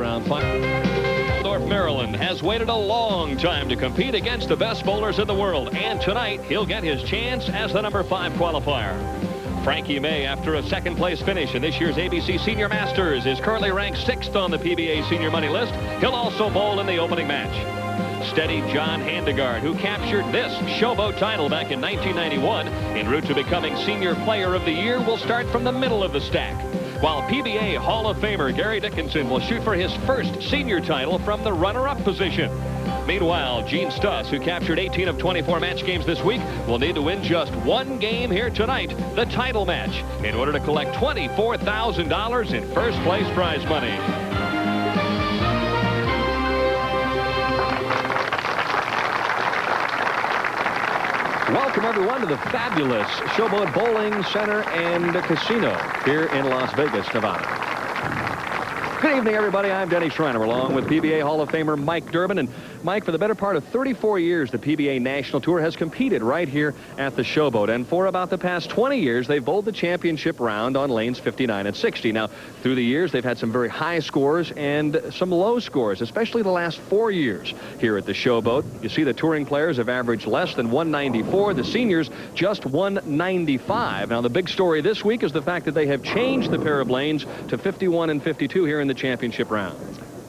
round final. North Maryland has waited a long time to compete against the best bowlers in the world, and tonight he'll get his chance as the #5 qualifier. Frankie May, after a second-place finish in this year's ABC Senior Masters, is currently ranked 6th on the PBA Senior Money list. He'll also bowl in the opening match. Steady John Handegard, who captured this Showboat title back in 1991, en route to becoming Senior Player of the Year, will start from the middle of the stack. While PBA Hall of Famer Gary Dickinson will shoot for his first senior title from the runner-up position. Meanwhile, Gene Stus, who captured 18 of 24 match games this week, will need to win just one game here tonight, the title match, in order to collect $24,000 in first-place prize money. Welcome, everyone, to the fabulous Showboat Bowling Center and Casino here in Las Vegas, Nevada. Good evening, everybody. I'm Denny Schreiner, along with PBA Hall of Famer Mike Durbin. And Mike, for the better part of 34 years, the PBA National Tour has competed right here at the Showboat. And for about the past 20 years, they've bowled the championship round on lanes 59 and 60. Now, through the years, they've had some very high scores and some low scores, especially the last 4 years here at the Showboat. You see the touring players have averaged less than 194. The seniors, just 195. Now, the big story this week is the fact that they have changed the pair of lanes to 51 and 52 here in the championship round.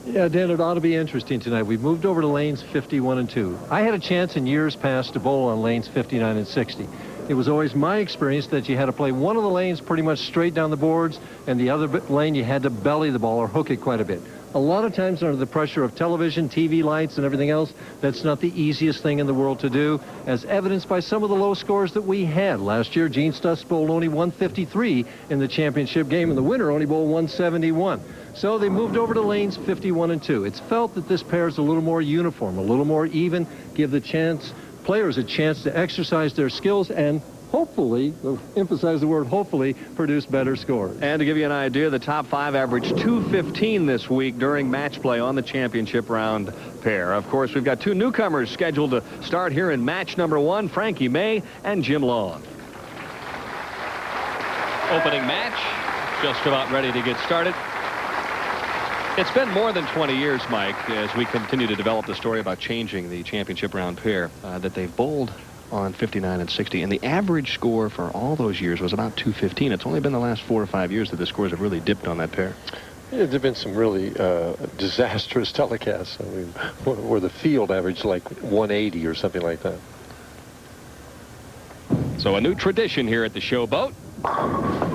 Yeah, Dan, it ought to be interesting tonight. We've moved over to lanes 51 and 2. I had a chance in years past to bowl on lanes 59 and 60. It was always my experience that you had to play one of the lanes pretty much straight down the boards, and the other lane you had to belly the ball or hook it quite a bit. A lot of times under the pressure of television, TV lights, and everything else, that's not the easiest thing in the world to do, as evidenced by some of the low scores that we had. Last year, Gene Stus bowled only 153 in the championship game, and the winner only bowled 171. So they moved over to lanes 51 and 2. It's felt that this pair is a little more uniform, a little more even, give the players a chance to exercise their skills and hopefully, emphasize the word hopefully, produce better scores. And to give you an idea, the top 5 averaged 215 this week during match play on the championship round pair. Of course, we've got 2 newcomers scheduled to start here in match #1, Frankie May and Jim Long. Opening match, just about ready to get started. It's been more than 20 years, Mike, as we continue to develop the story about changing the championship round pair, that they've bowled on 59 and 60, and the average score for all those years was about 215. It's only been the last 4 or 5 years that the scores have really dipped on that pair. Yeah, there have been some really disastrous telecasts. I mean, where the field averaged like 180 or something like that. So a new tradition here at the Showboat,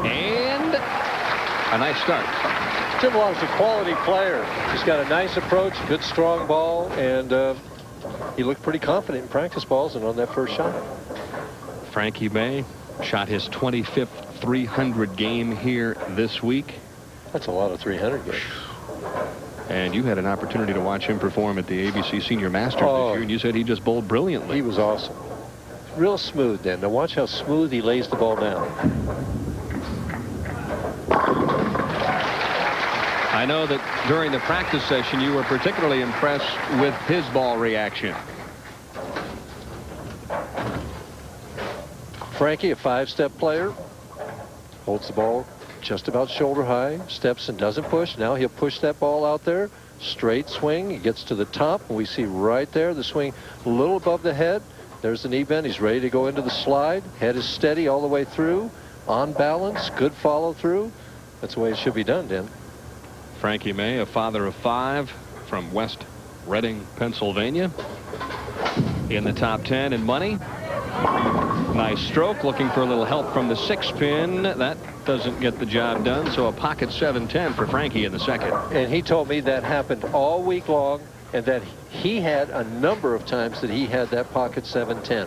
and a nice start. Jim Long's a quality player. He's got a nice approach, good strong ball, and he looked pretty confident in practice balls and on that first shot. Frankie May shot his 25th 300 game here this week. That's a lot of 300 games. And you had an opportunity to watch him perform at the ABC Senior Masters this year, and you said he just bowled brilliantly. He was awesome. Real smooth, then. Now watch how smooth he lays the ball down. I know that during the practice session you were particularly impressed with his ball reaction. Frankie, a 5-step player, holds the ball just about shoulder high, steps and doesn't push. Now he'll push that ball out there, straight swing. He gets to the top, and we see right there the swing a little above the head. There's the knee bend. He's ready to go into the slide. Head is steady all the way through, on balance, good follow through. That's the way it should be done, Dan. Frankie May, a father of 5 from West Reading, Pennsylvania, in the top 10 in money. Nice stroke, looking for a little help from the 6-pin. That doesn't get the job done, so a pocket 7-10 for Frankie in the second. And he told me that happened all week long, and that he had a number of times that he had that pocket 7-10.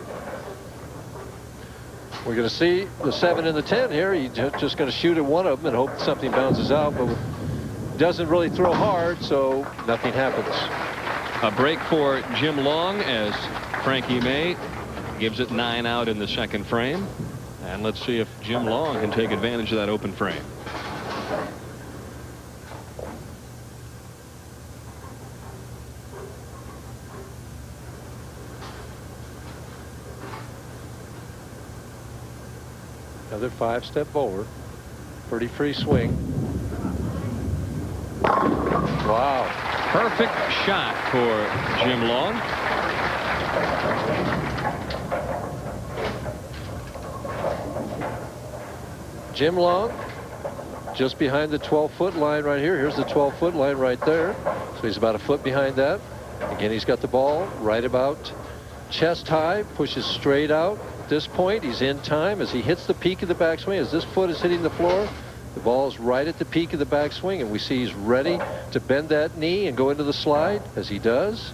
We're going to see the 7 and the 10 here. He's just going to shoot at one of them and hope something bounces out, but doesn't really throw hard, so nothing happens. A break for Jim Long as Frankie May gives it 9 out in the second frame. And let's see if Jim Long can take advantage of that open frame. Another 5-step bowler. Pretty free swing. Wow. Perfect shot for Jim Long. Jim Long, just behind the 12-foot line right here. Here's the 12-foot line right there. So he's about a foot behind that. Again, he's got the ball right about chest high, pushes straight out. At this point, he's in time as he hits the peak of the backswing. As this foot is hitting the floor, the ball is right at the peak of the backswing, and we see he's ready to bend that knee and go into the slide, as he does.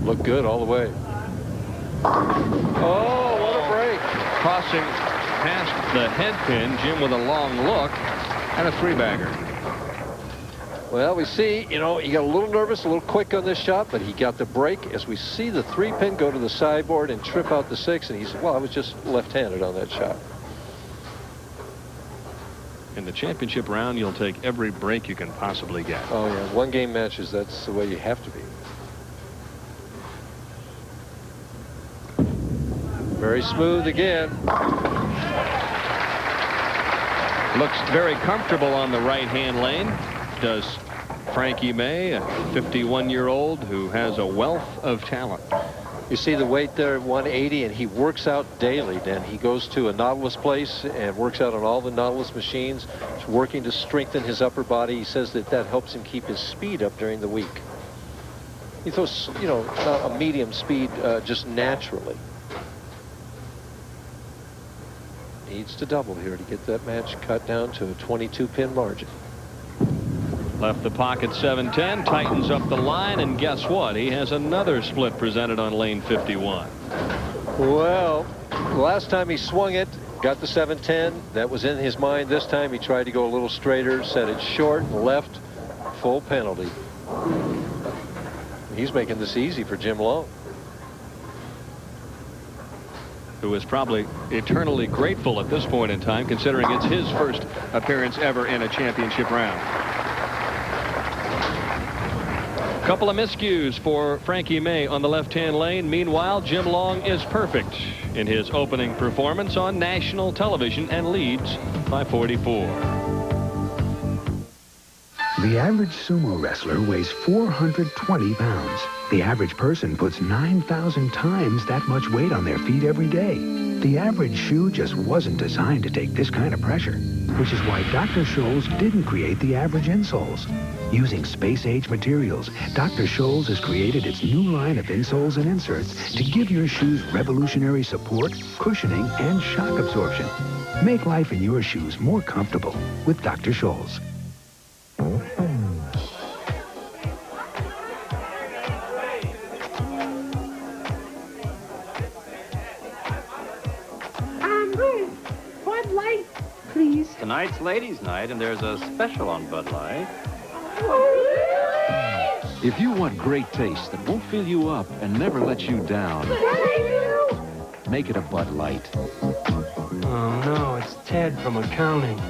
Look good all the way. Oh, what a break. Crossing past the head pin, Jim with a long look and a three-bagger. Well, we see, you know, he got a little nervous, a little quick on this shot, but he got the break as we see the 3-pin go to the sideboard and trip out the 6, and he said, well, I was just left-handed on that shot. In the championship round, you'll take every break you can possibly get. Oh, yeah. One-game matches, that's the way you have to be. Very smooth again. Looks very comfortable on the right-hand lane. Does Frankie May, a 51-year-old who has a wealth of talent. You see the weight there at 180, and he works out daily. Then he goes to a Nautilus place and works out on all the Nautilus machines. He's working to strengthen his upper body. He says that that helps him keep his speed up during the week. He throws, you know, a medium speed just naturally. Needs to double here to get that match cut down to a 22-pin margin. Left the pocket 7-10, tightens up the line, and guess what? He has another split presented on lane 51. Well, last time he swung it, got the 7-10. That was in his mind. This time he tried to go a little straighter, set it short, left, full penalty. He's making this easy for Jim Long, who is probably eternally grateful at this point in time, considering it's his first appearance ever in a championship round. Couple of miscues for Frankie May on the left-hand lane. Meanwhile, Jim Long is perfect in his opening performance on national television and leads by 44. The average sumo wrestler weighs 420 pounds. The average person puts 9,000 times that much weight on their feet every day. The average shoe just wasn't designed to take this kind of pressure, which is why Dr. Scholl's didn't create the average insoles. Using space-age materials, Dr. Scholl's has created its new line of insoles and inserts to give your shoes revolutionary support, cushioning, and shock absorption. Make life in your shoes more comfortable with Dr. Scholl's. Bud Light, please. Tonight's ladies' night, and there's a special on Bud Light. If you want great taste that won't fill you up and never let you down, make it a Bud Light. Oh, no, it's Ted from accounting.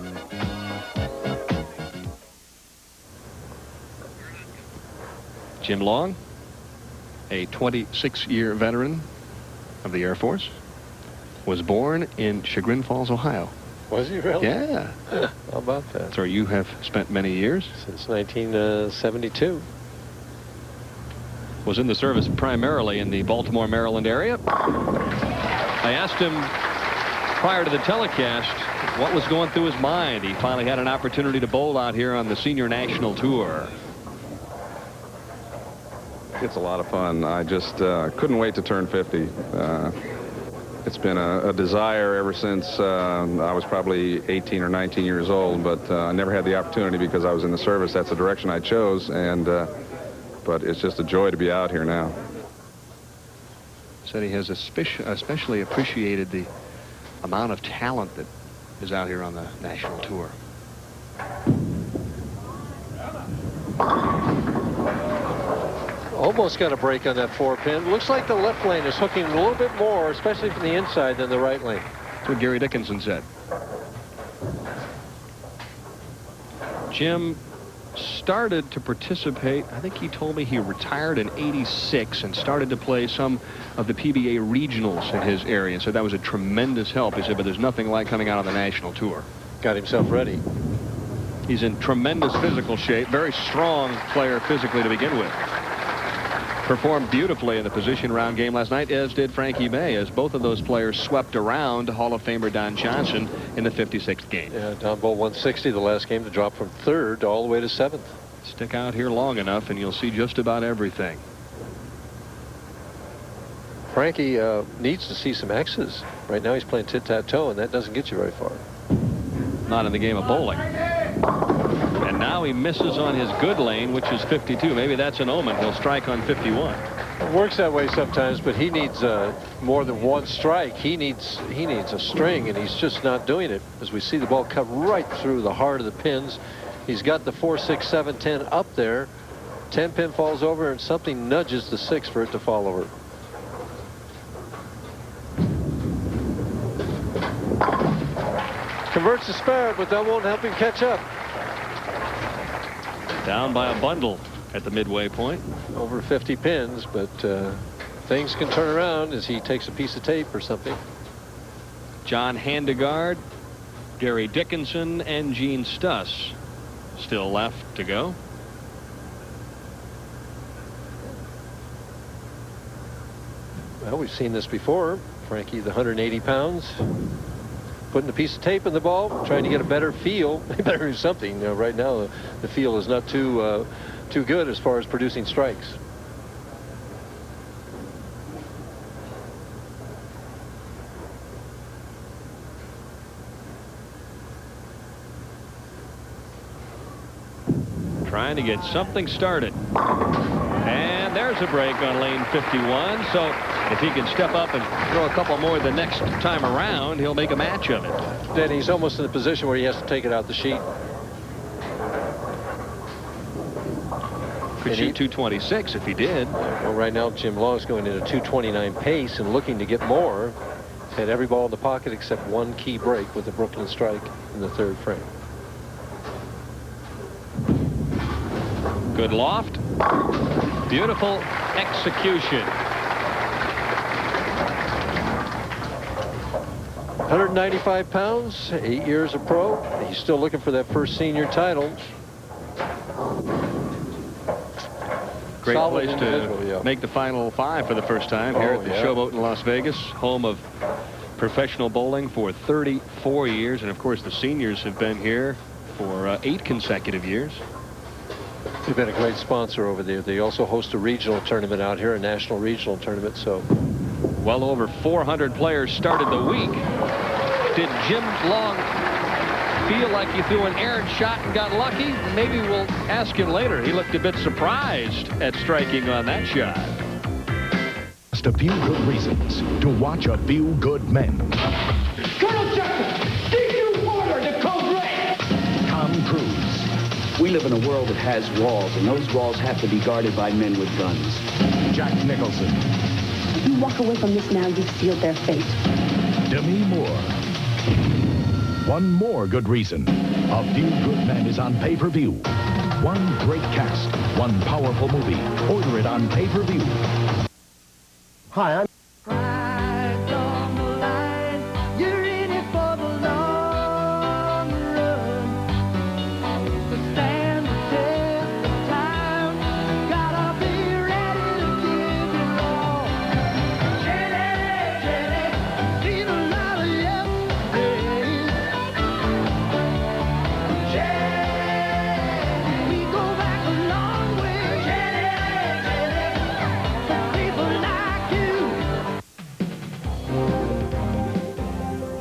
Jim Long, a 26-year veteran of the Air Force, was born in Chagrin Falls, Ohio. Was he really? Yeah. How about that? So you have spent many years? Since 1972. Was in the service primarily in the Baltimore, Maryland area. I asked him prior to the telecast what was going through his mind. He finally had an opportunity to bowl out here on the Senior National Tour. It's a lot of fun. I just couldn't wait to turn 50. It's been a desire ever since I was probably 18 or 19 years old, but I never had the opportunity because I was in the service. That's the direction I chose, and but it's just a joy to be out here now. Said he has especially appreciated the amount of talent that is out here on the national tour. Almost got a break on that 4-pin. Looks like the left lane is hooking a little bit more, especially from the inside, than the right lane. That's what Gary Dickinson said. Jim started to participate. I think he told me he retired in '86 and started to play some of the PBA regionals in his area. So that was a tremendous help. He said, but there's nothing like coming out on the national tour. Got himself ready. He's in tremendous physical shape. Very strong player physically to begin with. Performed beautifully in the position round game last night, as did Frankie May, as both of those players swept around Hall of Famer Don Johnson in the 56th game. Yeah, Don bowled 160 the last game to drop from 3rd all the way to 7th. Stick out here long enough and you'll see just about everything. Frankie needs to see some X's. Right now he's playing tit-tat-toe, and that doesn't get you very far. Not in the game of bowling. And now he misses on his good lane, which is 52. Maybe that's an omen. He'll strike on 51. It works that way sometimes, but he needs more than one strike. He needs a string, and he's just not doing it. As we see the ball cut right through the heart of the pins. He's got the 4, 6, 7, 10 up there. 10 pin falls over, and something nudges the 6 for it to fall over. Converts the spare, but that won't help him catch up. Down by a bundle at the midway point. Over 50 pins, but things can turn around as he takes a piece of tape or something. John Handegard, Gary Dickinson, and Gene Stus still left to go. Well, we've seen this before. Frankie, the 180 pounds, putting a piece of tape in the ball, trying to get a better feel. They better do something. Right now, the feel is not too good as far as producing strikes. Trying to get something started. And there's a break on lane 51. So if he can step up and throw a couple more the next time around, he'll make a match of it. Then he's almost in a position where he has to take it out the sheet. Could shoot 226 if he did. Well, right now Jim Long's going at a 229 pace and looking to get more. He's had every ball in the pocket except one key break with the Brooklyn strike in the 3rd frame. Good loft. Beautiful execution. 195 pounds, 8 years of pro. He's still looking for that first senior title. Great Solid place to individual, make the final 5 for the first time here at the Showboat in Las Vegas, home of professional bowling for 34 years. And of course, the seniors have been here for 8 consecutive years. They've been a great sponsor over there. They also host a regional tournament out here, a national regional tournament. So well over 400 players started the week. Did Jim Long feel like he threw an errant shot and got lucky? Maybe we'll ask him later. He looked a bit surprised at striking on that shot. Just a few good reasons to watch a few good men. Colonel Jackson, DQ order to Code Red. Tom Cruise. We live in a world that has walls, and those walls have to be guarded by men with guns. Jack Nicholson. If you walk away from this now, you've sealed their fate. Demi Moore. One more good reason. A Few Good Men is on pay-per-view. One great cast, one powerful movie. Order it on pay-per-view. Hi, I'm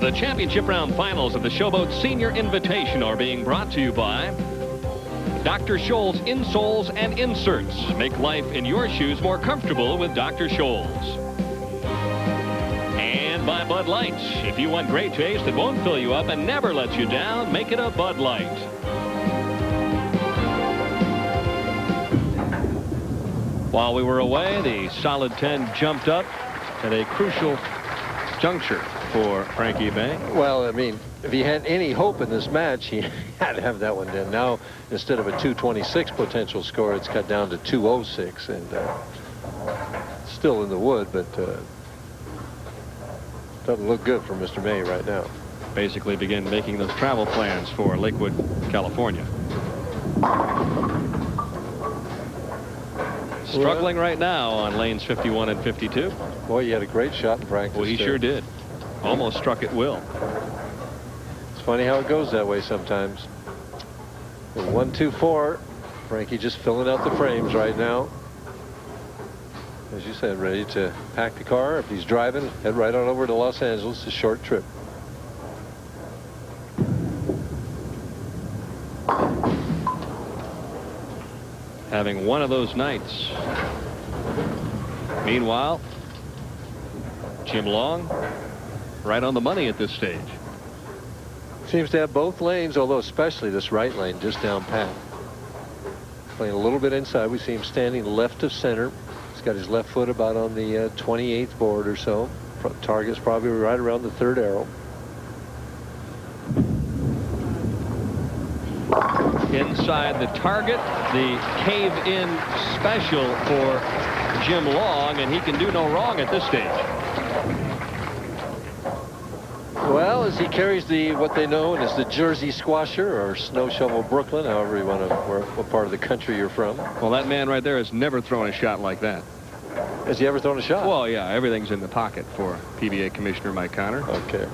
The championship round finals of the Showboat Senior Invitational are being brought to you by Dr. Scholl's insoles and inserts. Make life in your shoes more comfortable with Dr. Scholl's. And by Bud Light. If you want great taste that won't fill you up and never lets you down, make it a Bud Light. While we were away, the solid 10 jumped up at a crucial juncture for Frankie May. Well, I mean, if he had any hope in this match, he had to have that one done. Now, instead of a 226 potential score, it's cut down to 206, and still in the wood, but doesn't look good for Mr. May right now. Basically begin making those travel plans for Lakewood, California. Struggling right now on lanes 51 and 52. Boy, you had a great shot in practice. Well, he sure did. Almost struck at will. It's funny how it goes that way sometimes. 1, 2, 4. Frankie just filling out the frames right now. As you said, ready to pack the car. If he's driving, head right on over to Los Angeles. A short trip. Having one of those nights. Meanwhile, Jim Long right on the money at this stage. Seems to have both lanes, although especially this right lane just down pat. Playing a little bit inside. We see him standing left of center. He's got his left foot about on the 28th board or so. Target's probably right around the 3rd arrow. Inside the target, the cave-in special for Jim Long, and he can do no wrong at this stage. Well, as he carries what they know as the Jersey Squasher or Snow Shovel Brooklyn, however you want to, what part of the country you're from. Well, that man right there has never thrown a shot like that. Has he ever thrown a shot? Well, yeah, everything's in the pocket for PBA Commissioner Mike Connor. Okay.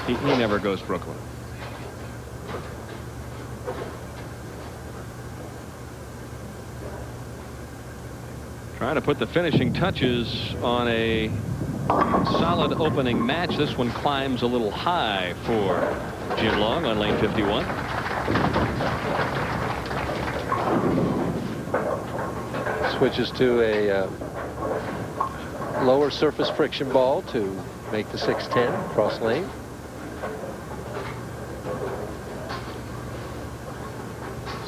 He never goes Brooklyn. Trying to put the finishing touches on a solid opening match. This one climbs a little high for Jim Long on lane 51. Switches to a lower surface friction ball to make the 610 cross lane.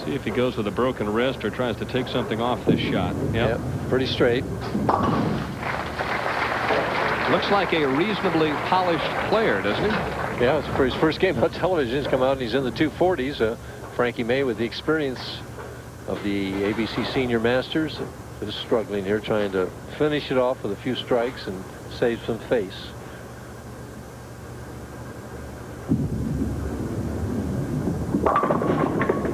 See if he goes with a broken wrist or tries to take something off this shot. Yep, pretty straight. Looks like a reasonably polished player, doesn't he? Yeah, it's for his first game on television. He's come out and he's in the 240s. Frankie May, with the experience of the ABC Senior Masters, is struggling here, trying to finish it off with a few strikes and save some face.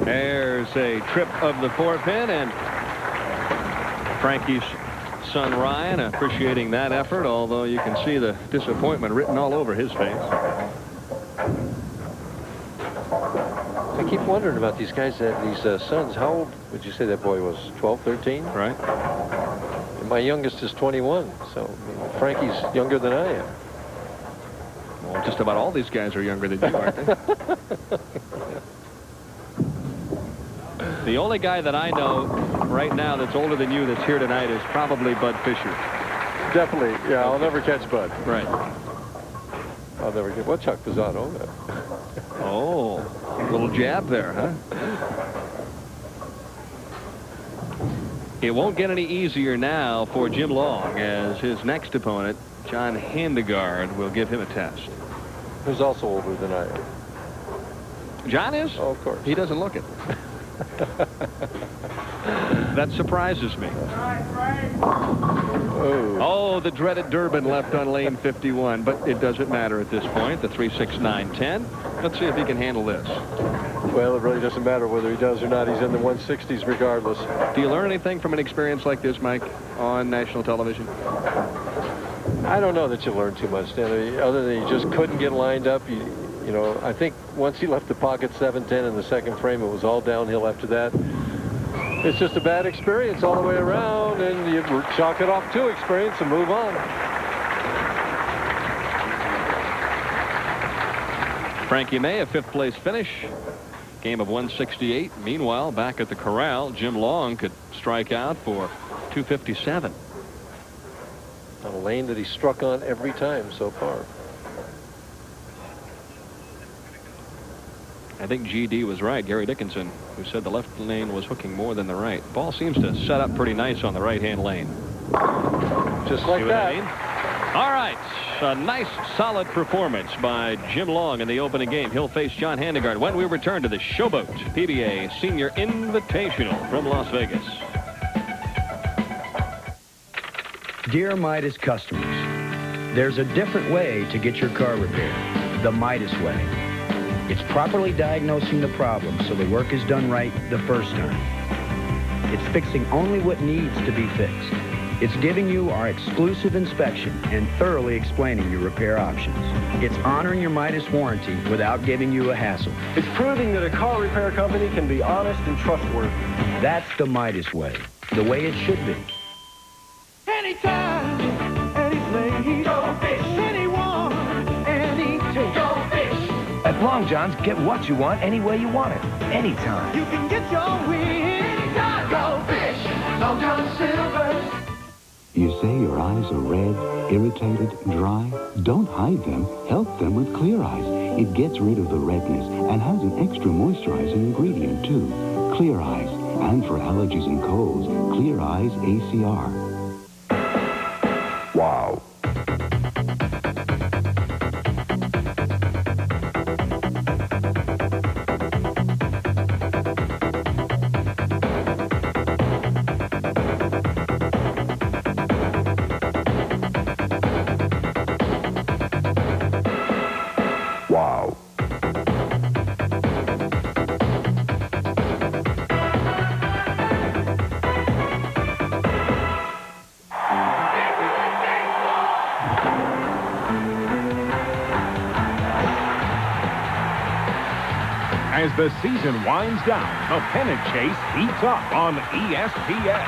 There's a trip of the 4-pin, and Frankie's son Ryan appreciating that effort, although you can see the disappointment written all over his face. I keep wondering about these guys that have these sons. How old would you say that boy was? 12, 13? Right. And my youngest is 21, so I mean, Frankie's younger than I am. Well, just about all these guys are younger than you, aren't they? The only guy that I know right now that's older than you that's here tonight is probably Bud Fisher. Definitely, yeah. I'll never catch Bud. Right. I'll never get. Well, Chuck Pizzano. Oh, a little jab there, huh? It won't get any easier now for Jim Long, as his next opponent, John Handegard, will give him a test. Who's also older than I am. John is? Oh, of course. He doesn't look it. That surprises me. Oh, the dreaded Durbin left on lane 51, but it doesn't matter at this point. The 369.10. Let's see if he can handle this. Well, it really doesn't matter whether he does or not. He's in the 160s regardless. Do you learn anything from an experience like this, Mike, on national television? I don't know that you learn too much, Stanley, other than you just couldn't get lined up. You know, I think once he left the pocket 7-10 in the second frame, it was all downhill after that. It's just a bad experience all the way around, and you chalk it off to experience and move on. Frankie May, a 5th place finish. Game of 168. Meanwhile, back at the corral, Jim Long could strike out for 257. On a lane that he struck on every time so far. I think GD was right, Gary Dickinson, who said the left lane was hooking more than the right. Ball seems to set up pretty nice on the right-hand lane. Just like that. All right, a nice, solid performance by Jim Long in the opening game. He'll face John Handegard when we return to the Showboat PBA Senior Invitational from Las Vegas. Dear Midas customers, there's a different way to get your car repaired, the Midas way. It's properly diagnosing the problem so the work is done right the first time. It's fixing only what needs to be fixed. It's giving you our exclusive inspection and thoroughly explaining your repair options. It's honoring your Midas warranty without giving you a hassle. It's proving that a car repair company can be honest and trustworthy. That's the Midas way, the way it should be. Anytime, any place, go fish. Anyone, any taste, go fish. At Long John's, get what you want any way you want it, anytime. You can get your wish anytime. Go fish. Long John Silver's. You say your eyes are red, irritated, dry? Don't hide them. Help them with Clear Eyes. It gets rid of the redness and has an extra moisturizing ingredient, too. Clear Eyes. And for allergies and colds, Clear Eyes ACR. Wow. Wow. As the season winds down, the pennant chase heats up on ESPN.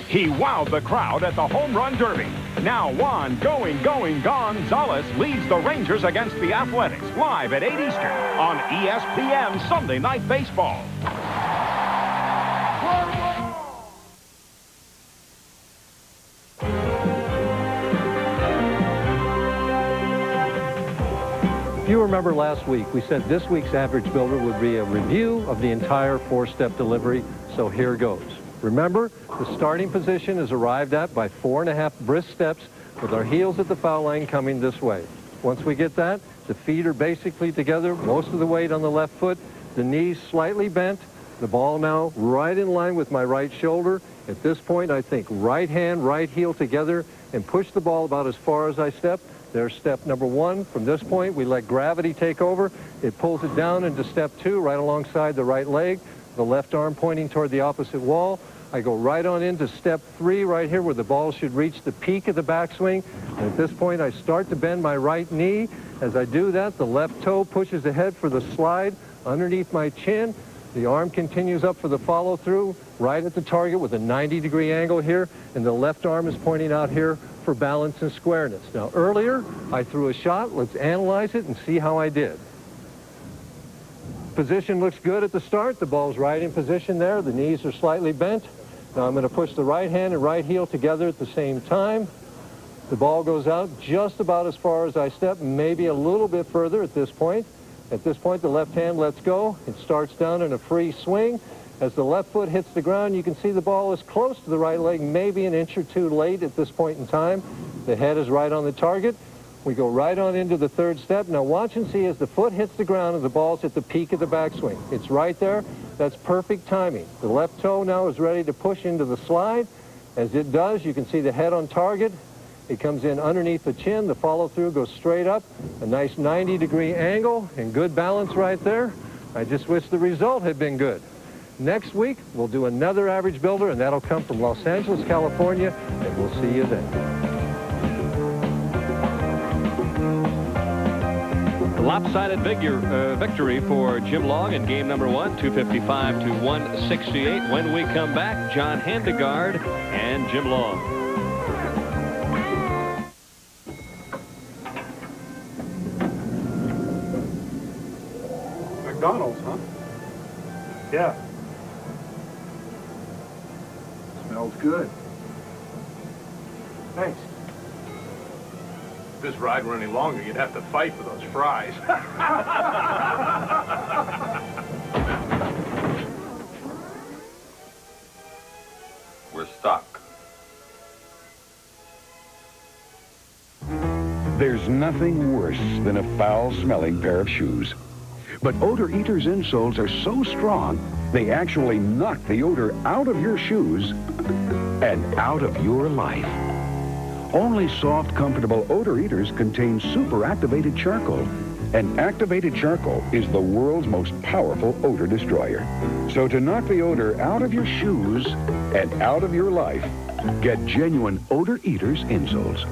He wowed the crowd at the Home Run Derby. Now Juan Gonzalez leads the Rangers against the Athletics live at 8 Eastern on ESPN Sunday Night Baseball. If you remember last week, we said this week's average builder would be a review of the entire four-step delivery, so here goes. Remember, the starting position is arrived at by 4.5 brisk steps with our heels at the foul line coming this way. Once we get that, the feet are basically together, most of the weight on the left foot, the knees slightly bent, the ball now right in line with my right shoulder. At this point, I think right hand, right heel together and push the ball about as far as I step. There's step number 1. From this point, we let gravity take over. It pulls it down into step 2, right alongside the right leg, the left arm pointing toward the opposite wall. I go right on into step 3 right here where the ball should reach the peak of the backswing. And at this point, I start to bend my right knee. As I do that, the left toe pushes ahead for the slide underneath my chin. The arm continues up for the follow-through right at the target with a 90-degree angle here, and the left arm is pointing out here for balance and squareness. Now, earlier, I threw a shot. Let's analyze it and see how I did. Position looks good at the start. The ball's right in position there. The knees are slightly bent. Now I'm going to push the right hand and right heel together at the same time. The ball goes out just about as far as I step, maybe a little bit further at this point. At this point, the left hand lets go. It starts down in a free swing. As the left foot hits the ground, you can see the ball is close to the right leg, maybe an inch or two late at this point in time. The head is right on the target. We go right on into the third step. Now watch and see as the foot hits the ground and the ball's at the peak of the backswing. It's right there. That's perfect timing. The left toe now is ready to push into the slide. As it does, you can see the head on target. It comes in underneath the chin. The follow-through goes straight up. A nice 90-degree angle and good balance right there. I just wish the result had been good. Next week, we'll do another average builder, and that'll come from Los Angeles, California, and we'll see you then. Lopsided victory for Jim Long in game number 1, 255 to 168. When we come back, John Handegard and Jim Long. McDonald's, huh? Yeah. Smells good. Thanks. If this ride were any longer, you'd have to fight for those fries. We're stuck. There's nothing worse than a foul-smelling pair of shoes. But Odor Eater's insoles are so strong, they actually knock the odor out of your shoes and out of your life. Only soft, comfortable Odor Eaters contain super activated charcoal. And activated charcoal is the world's most powerful odor destroyer. So to knock the odor out of your shoes and out of your life, get genuine Odor Eaters insoles.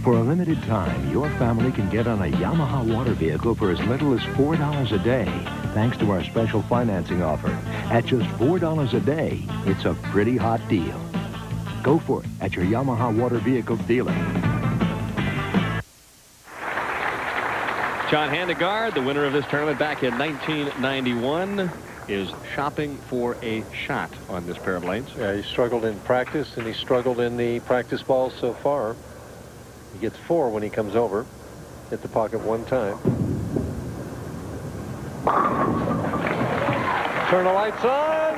For a limited time, your family can get on a Yamaha water vehicle for as little as $4 a day, thanks to our special financing offer. At just $4 a day, it's a pretty hot deal. Go for it at your Yamaha water vehicle dealer. John Handegard, the winner of this tournament back in 1991, is shopping for a shot on this pair of lanes. Yeah, he struggled in practice, and he struggled in the practice balls so far. He gets 4 when he comes over. Hit the pocket 1 time. Turn the lights on.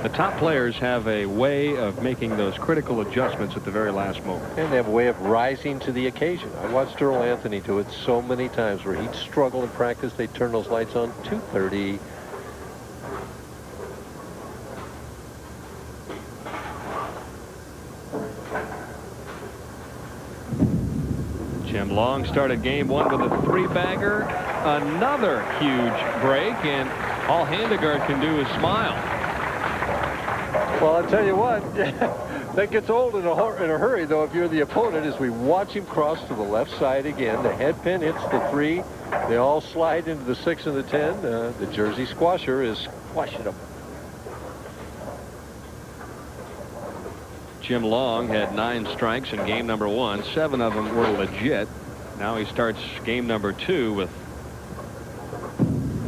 The top players have a way of making those critical adjustments at the very last moment. And they have a way of rising to the occasion. I watched Earl Anthony do it so many times where he'd struggle in practice. They'd turn those lights on. 230. Jim Long started game 1 with a 3-bagger. Another huge break, and all Handigard can do is smile. Well, I'll tell you what, that gets old in a hurry, though, if you're the opponent, as we watch him cross to the left side again. The head pin hits the 3. They all slide into the 6 and the 10. The Jersey squasher is squashing them. Jim Long had 9 strikes in game number 1. 7 of them were legit. Now he starts game number 2 with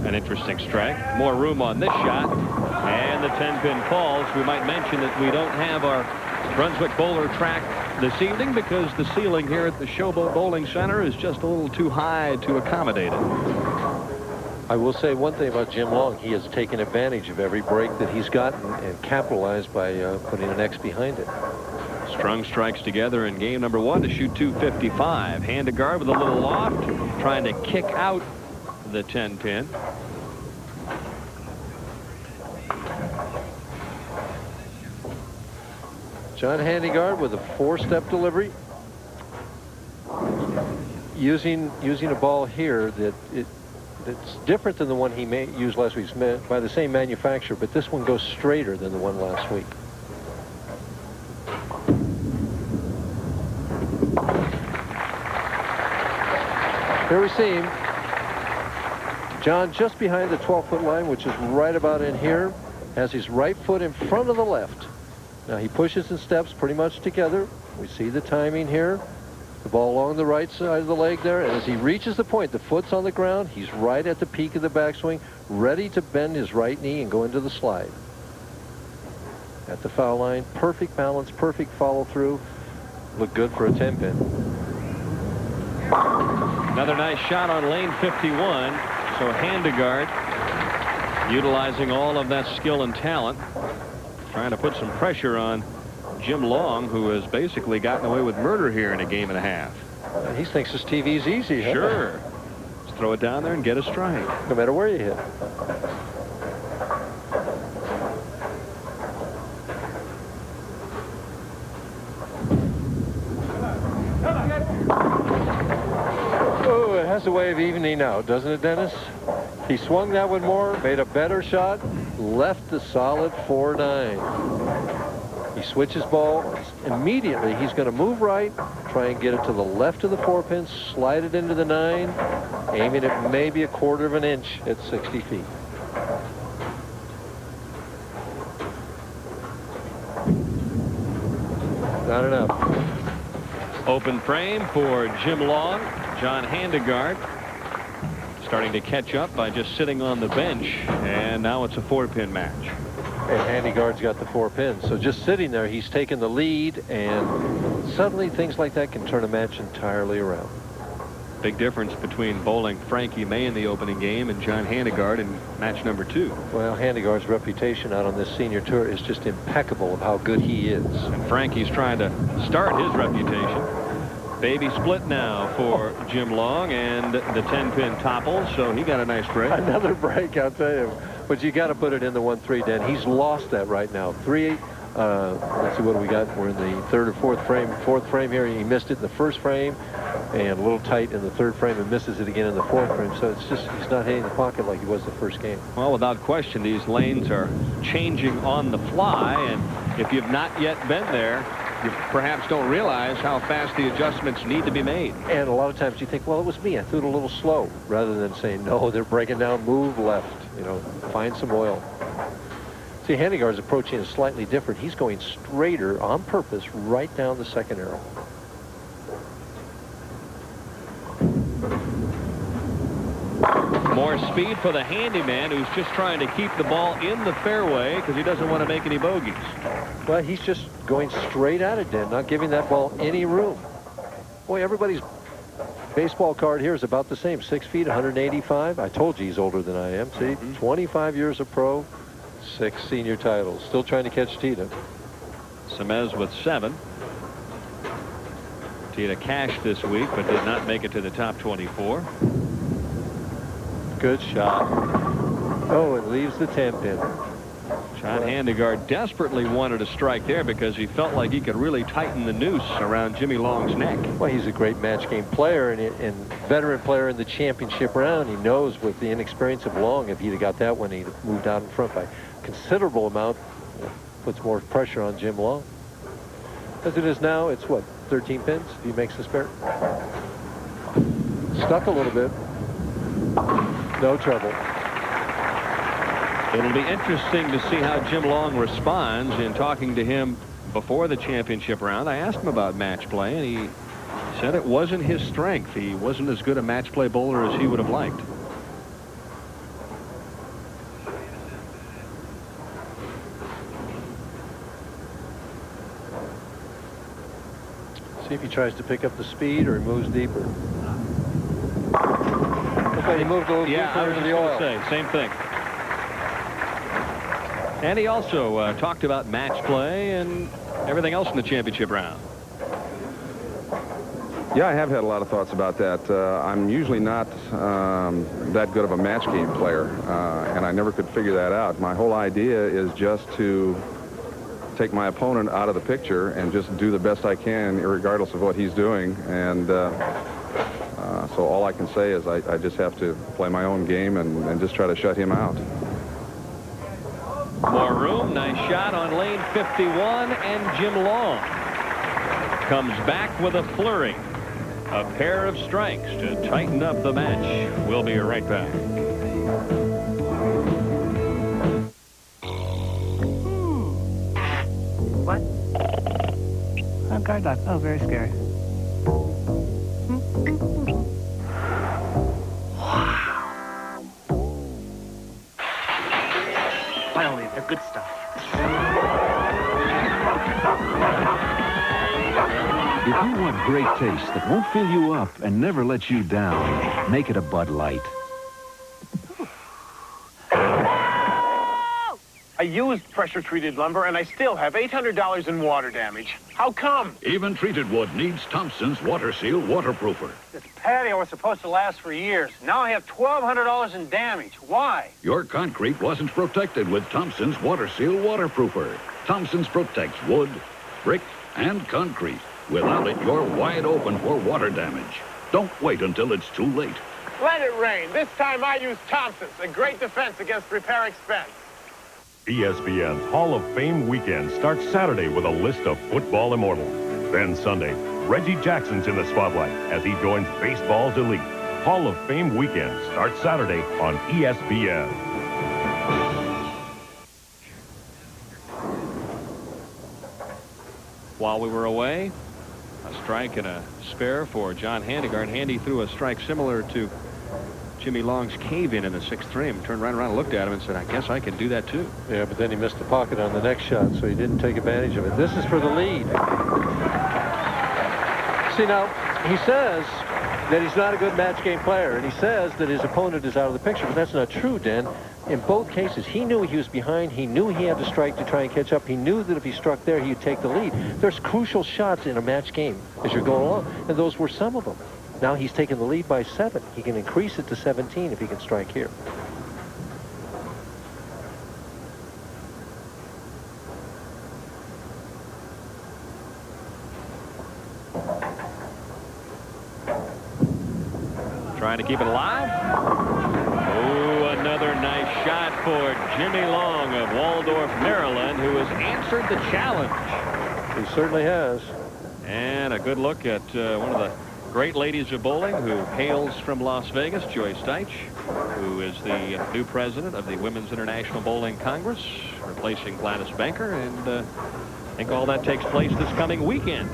an interesting strike. More room on this shot. And the 10-pin falls. We might mention that we don't have our Brunswick bowler track this evening because the ceiling here at the Showboat Bowling Center is just a little too high to accommodate it. I will say one thing about Jim Long. He has taken advantage of every break that he's gotten and capitalized by putting an X behind it. Strung strikes together in game number 1 to shoot 255. Handigard with a little loft, trying to kick out the 10-pin. John Handegard with a 4-step delivery. Using a ball here that's different than the one he used last week. It's by the same manufacturer, but this one goes straighter than the one last week. Here we see him. John just behind the 12-foot line, which is right about in here, has his right foot in front of the left. Now he pushes and steps pretty much together. We see the timing here. The ball along the right side of the leg there, and as he reaches the point, the foot's on the ground. He's right at the peak of the backswing, ready to bend his right knee and go into the slide. At the foul line, perfect balance, perfect follow through. Look good for a 10-pin. Another nice shot on lane 51. So Handigard utilizing all of that skill and talent, trying to put some pressure on Jim Long, who has basically gotten away with murder here in a game and a half. He thinks this TV's easy. Huh? Sure. Just throw it down there and get a strike. No matter where you hit. Oh, it has a way of evening out, doesn't it, Dennis? He swung that one more, made a better shot, left the solid 4-9. He switches ball. Immediately, he's going to move right, try and get it to the left of the 4-pin, slide it into the 9, aiming at maybe a 1/4 of an inch at 60 feet. Not enough. Open frame for Jim Long. John Handegard starting to catch up by just sitting on the bench, and now it's a 4-pin match. And Handegard's got the 4 pins. So just sitting there, he's taken the lead, and suddenly things like that can turn a match entirely around. Big difference between bowling Frankie May in the opening game and John Handegard in match number 2. Well, Handegard's reputation out on this senior tour is just impeccable of how good he is. And Frankie's trying to start his reputation. Baby split now for Jim Long, and the 10-pin topples, so he got a nice break. Another break, I'll tell you. But you got to put it in the 1-3, Dan. He's lost that right now. 3-8. Let's see, what do we got? We're in the third or fourth frame here. He missed it in the first frame, and a little tight in the third frame, and misses it again in the fourth frame. So it's just, he's not hitting the pocket like he was the first game. Well, without question, these lanes are changing on the fly, and if you've not yet been there, you perhaps don't realize how fast the adjustments need to be made. And a lot of times you think, well, it was me. I threw it a little slow, rather than saying, no, they're breaking down, move left. You know, find some oil. See, Handigard's approaching is slightly different. He's going straighter on purpose right down the second arrow. More speed for the handyman, who's just trying to keep the ball in the fairway because he doesn't want to make any bogeys. Well, he's just going straight at it, Dan, not giving that ball any room. Boy, everybody's baseball card here is about the same. 6 feet, 185. I told you he's older than I am. See, 25 years of pro, 6 senior titles. Still trying to catch Tita. Semez with 7. Tita cashed this week, but did not make it to the top 24. Good shot. Oh, it leaves the 10-pin. John Handegard desperately wanted a strike there because he felt like he could really tighten the noose around Jimmy Long's neck. Well, he's a great match game player and veteran player in the championship round. He knows with the inexperience of Long, if he'd have got that one, he'd have moved out in front by a considerable amount. Puts more pressure on Jim Long. As it is now, it's what, 13 pins if he makes the spare? Stuck a little bit. No trouble. It'll be interesting to see how Jim Long responds. In talking to him before the championship round, I asked him about match play, and he said it wasn't his strength. He wasn't as good a match play bowler as he would have liked. See if he tries to pick up the speed or he moves deeper. He moved a little deeper into the oil. Same thing. And he also talked about match play and everything else in the championship round. Yeah, I have had a lot of thoughts about that. I'm usually not that good of a match game player, and I never could figure that out. My whole idea is just to take my opponent out of the picture and just do the best I can, regardless of what he's doing. And so all I can say is I just have to play my own game and just try to shut him out. More room. Nice shot on lane 51, and Jim Long comes back with a flurry. A pair of strikes to tighten up the match. We'll be right back. What? Oh, guard dog. Oh, very scary. Finally, the good stuff. If you want great taste that won't fill you up and never let you down, make it a Bud Light. I used pressure-treated lumber, and I still have $800 in water damage. How come? Even treated wood needs Thompson's Water Seal Waterproofer. This patio was supposed to last for years. Now I have $1,200 in damage. Why? Your concrete wasn't protected with Thompson's Water Seal Waterproofer. Thompson's protects wood, brick, and concrete. Without it, you're wide open for water damage. Don't wait until it's too late. Let it rain. This time I use Thompson's, a great defense against repair expense. ESPN's Hall of Fame weekend starts Saturday with a list of football immortals. Then Sunday, Reggie Jackson's in the spotlight as he joins baseball's elite. Hall of Fame weekend starts Saturday on ESPN. While we were away, a strike and a spare for John Handegard. Handy threw a strike similar to Jimmy Long's cave-in the 6th frame. Turned right around and looked at him and said, I guess I can do that too. Yeah, but then he missed the pocket on the next shot, so he didn't take advantage of it. This is for the lead. See, now, he says that he's not a good match game player. And he says that his opponent is out of the picture, but that's not true, Dan. In both cases, he knew he was behind. He knew he had to strike to try and catch up. He knew that if he struck there, he'd take the lead. There's crucial shots in a match game as you're going along, and those were some of them. Now he's taken the lead by 7. He can increase it to 17 if he can strike here. Trying to keep it alive. Oh, another nice shot for Jimmy Long of Waldorf, Maryland, who has answered the challenge. He certainly has. And a good look at one of the great ladies of bowling who hails from Las Vegas, Joyce Deitch, who is the new president of the Women's International Bowling Congress, replacing Gladys Banker. And I think all that takes place this coming weekend.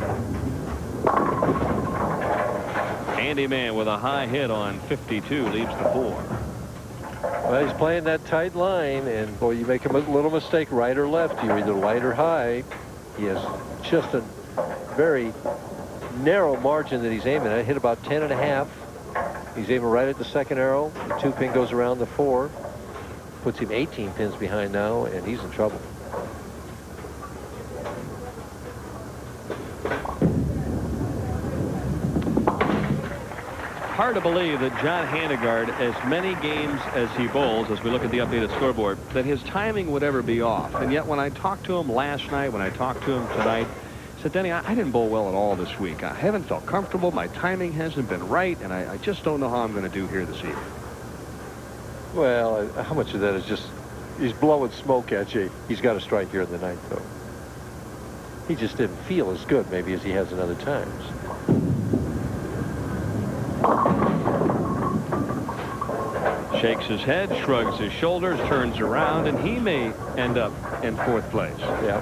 Handyman with a high hit on 52 leaves the 4. Well, he's playing that tight line, and boy, you make a little mistake, right or left. You're either light or high. He has just a very narrow margin that he's aiming at. Hit about 10.5. He's aiming right at the second arrow. The 2 pin goes around the 4. Puts him 18 pins behind now, and he's in trouble. Hard to believe that John Handegard, as many games as he bowls, as we look at the updated scoreboard, that his timing would ever be off. And yet when I talked to him last night, when I talked to him tonight, I said, Denny, I didn't bowl well at all this week. I haven't felt comfortable. My timing hasn't been right, and I just don't know how I'm going to do here this evening. Well, how much of that is just, he's blowing smoke at you. He's got a strike here in the 9th, though. He just didn't feel as good, maybe, as he has in other times. Shakes his head, shrugs his shoulders, turns around, and he may end up in 4th place. Yeah.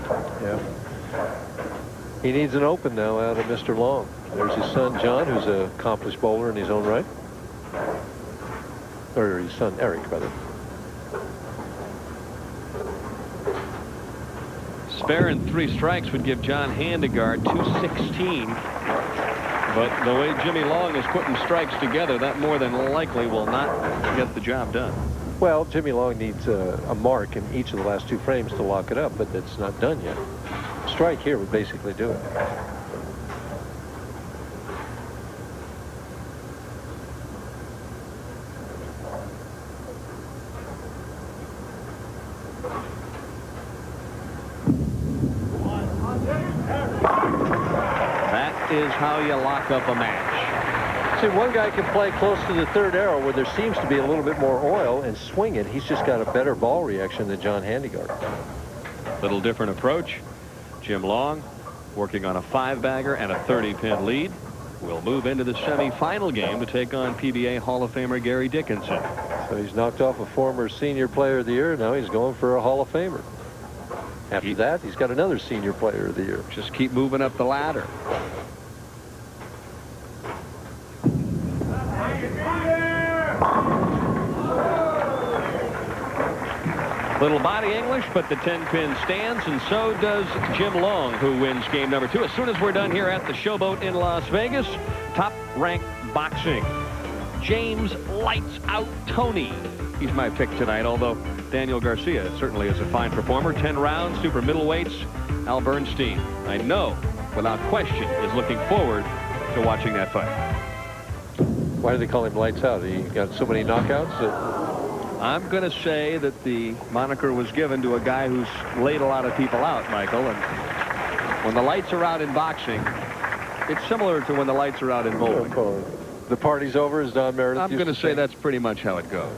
He needs an open now out of Mr. Long. There's his son, John, who's an accomplished bowler in his own right. Or his son, Eric, rather. Spare and 3 strikes would give John Handegard 216. But the way Jimmy Long is putting strikes together, that more than likely will not get the job done. Well, Jimmy Long needs a mark in each of the last 2 frames to lock it up, but it's not done yet. Strike here would basically do it. Is how you lock up a match. See, one guy can play close to the 3rd arrow where there seems to be a little bit more oil and swing it. He's just got a better ball reaction than John Handegard. Little different approach. Jim Long working on a 5-bagger and a 30-pin lead. Will move into the semifinal game to take on PBA Hall of Famer Gary Dickinson. So he's knocked off a former Senior Player of the Year. Now he's going for a Hall of Famer. After that, he's got another Senior Player of the Year. Just keep moving up the ladder. Little body English, but the 10-pin stands, and so does Jim Long, who wins game number 2. As soon as we're done here at the Showboat in Las Vegas, top-ranked boxing. James Lights Out Tony. He's my pick tonight, although Daniel Garcia certainly is a fine performer. 10 rounds, super middleweights. Al Bernstein, I know, without question, is looking forward to watching that fight. Why do they call him Lights Out? He got so many knockouts that... I'm going to say that the moniker was given to a guy who's laid a lot of people out, Michael. And when the lights are out in boxing, it's similar to when the lights are out in bowling. The party's over, as Don Meredith I'm going to say that's pretty much how it goes.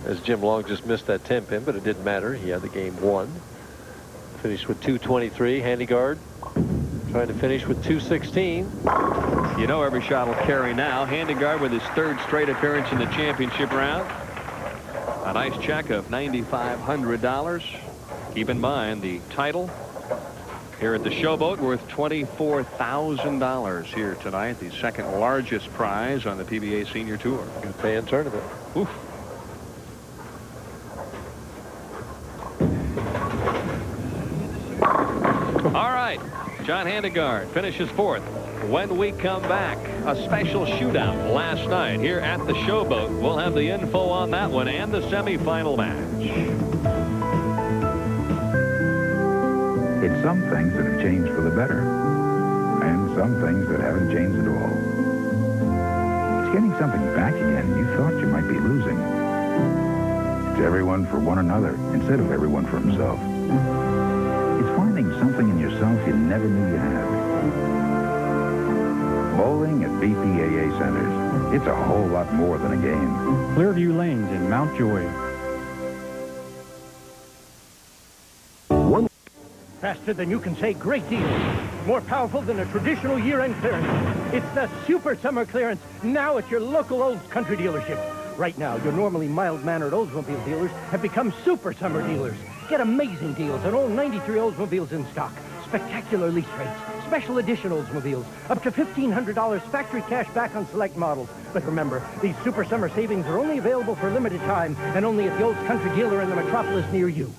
As Jim Long just missed that 10-pin, but it didn't matter. He had the game won. Finished with 223. Handigard trying to finish with 216. You know every shot will carry now. Handigard with his 3rd straight appearance in the championship round. A nice check of $9,500. Keep in mind the title here at the Showboat worth $24,000 here tonight. The 2nd largest prize on the PBA Senior Tour. Good paying tournament. Oof. All right. John Handegard finishes 4th. when we come back. A special shootout last night here at the Showboat. We'll have the info on that one and the semifinal match. It's some things that have changed for the better, and some things that haven't changed at all. It's getting something back again you thought you might be losing. It's everyone for one another instead of everyone for himself. It's finding something in yourself you never knew you had. Bowling at BPAA centers. It's a whole lot more than a game. Clearview Lanes in Mount Joy. Faster than you can say great deal. More powerful than a traditional year-end clearance. It's the Super Summer Clearance, now at your local Olds Country dealership. Right now, your normally mild-mannered Oldsmobile dealers have become Super Summer dealers. Get amazing deals on all 93 Oldsmobiles in stock. Spectacular lease rates. Special edition Oldsmobiles. Up to $1,500 factory cash back on select models. But remember, these Super Summer savings are only available for a limited time and only at the Olds Country dealer in the metropolis near you.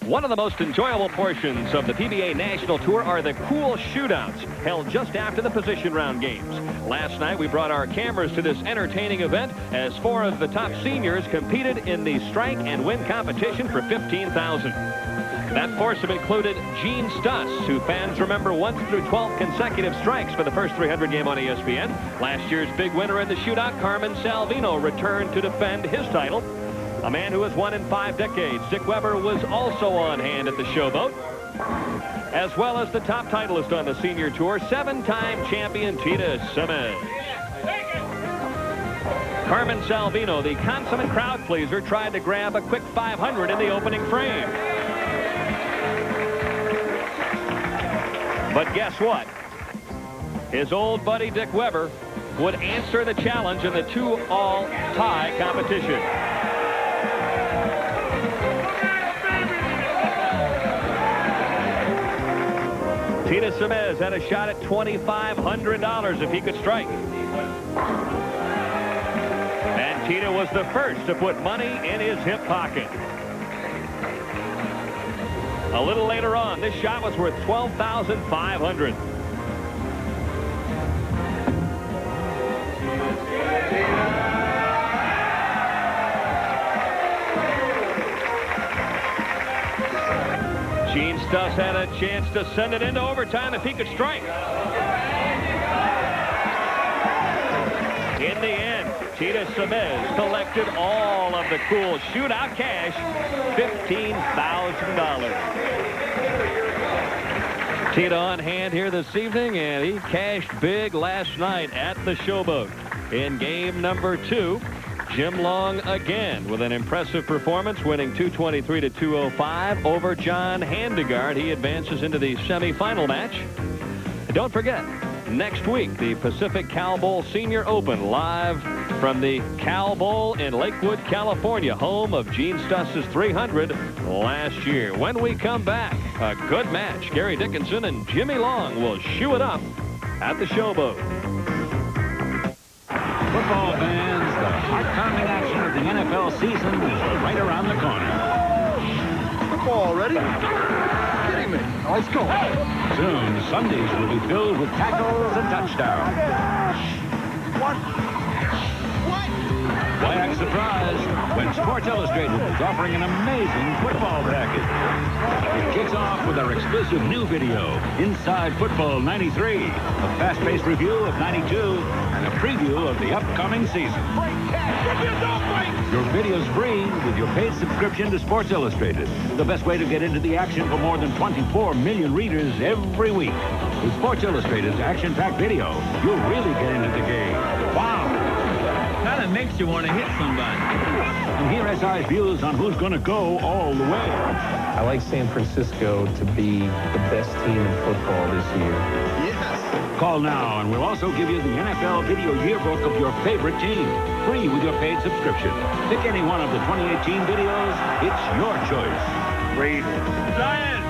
One of the most enjoyable portions of the PBA National Tour are the cool shootouts held just after the position round games. Last night, we brought our cameras to this entertaining event as 4 of the top seniors competed in the strike and win competition for $15,000. That foursome included Gene Stus, who fans remember 1 through 12 consecutive strikes for the first 300 game on ESPN. Last year's big winner in the shootout, Carmen Salvino, returned to defend his title. A man who has won in 5 decades, Dick Weber, was also on hand at the Showboat, as well as the top titleist on the senior tour, 7-time champion Tita Simmons. Carmen Salvino, the consummate crowd pleaser, tried to grab a quick 500 in the opening frame. But guess what? His old buddy Dick Weber would answer the challenge in the 2-all tie competition. Tita Simmons had a shot at $2,500 if he could strike. And Tita was the first to put money in his hip pocket. A little later on, this shot was worth $12,500. Gene Stus had a chance to send it into overtime if he could strike. In the end, Tita Simmons collected all of the cool shootout cash, $15,000. Tita on hand here this evening, and he cashed big last night at the Showboat. In game number 2, Jim Long again with an impressive performance, winning 223-205 over John Handegard. He advances into the semifinal match. And don't forget, next week, the Pacific Cal Bowl Senior Open, live from the Cal Bowl in Lakewood, California, home of Gene Stus' 300 last year. When we come back, a good match. Gary Dickinson and Jimmy Long will shoe it up at the Showboat. Football fans, the heart-pounding action of the NFL season is right around the corner. Football already? Kidding me. Let's go. Soon, Sundays will be filled with tackles and touchdowns. What? Why act surprised when Sports Illustrated is offering an amazing football package? It kicks off with our exclusive new video, Inside Football 93, a fast-paced review of 92, and a preview of the upcoming season. Your video's free with your paid subscription to Sports Illustrated, the best way to get into the action for more than 24 million readers every week. With Sports Illustrated's action-packed video, you'll really get into the game. Wow! Kind of makes you want to hit somebody. And hear SI's views on who's going to go all the way. I like San Francisco to be the best team in football this year. Yes. Call now, and we'll also give you the NFL video yearbook of your favorite team, free with your paid subscription. Pick any one of the 2018 videos. It's your choice. Ravens. Giants.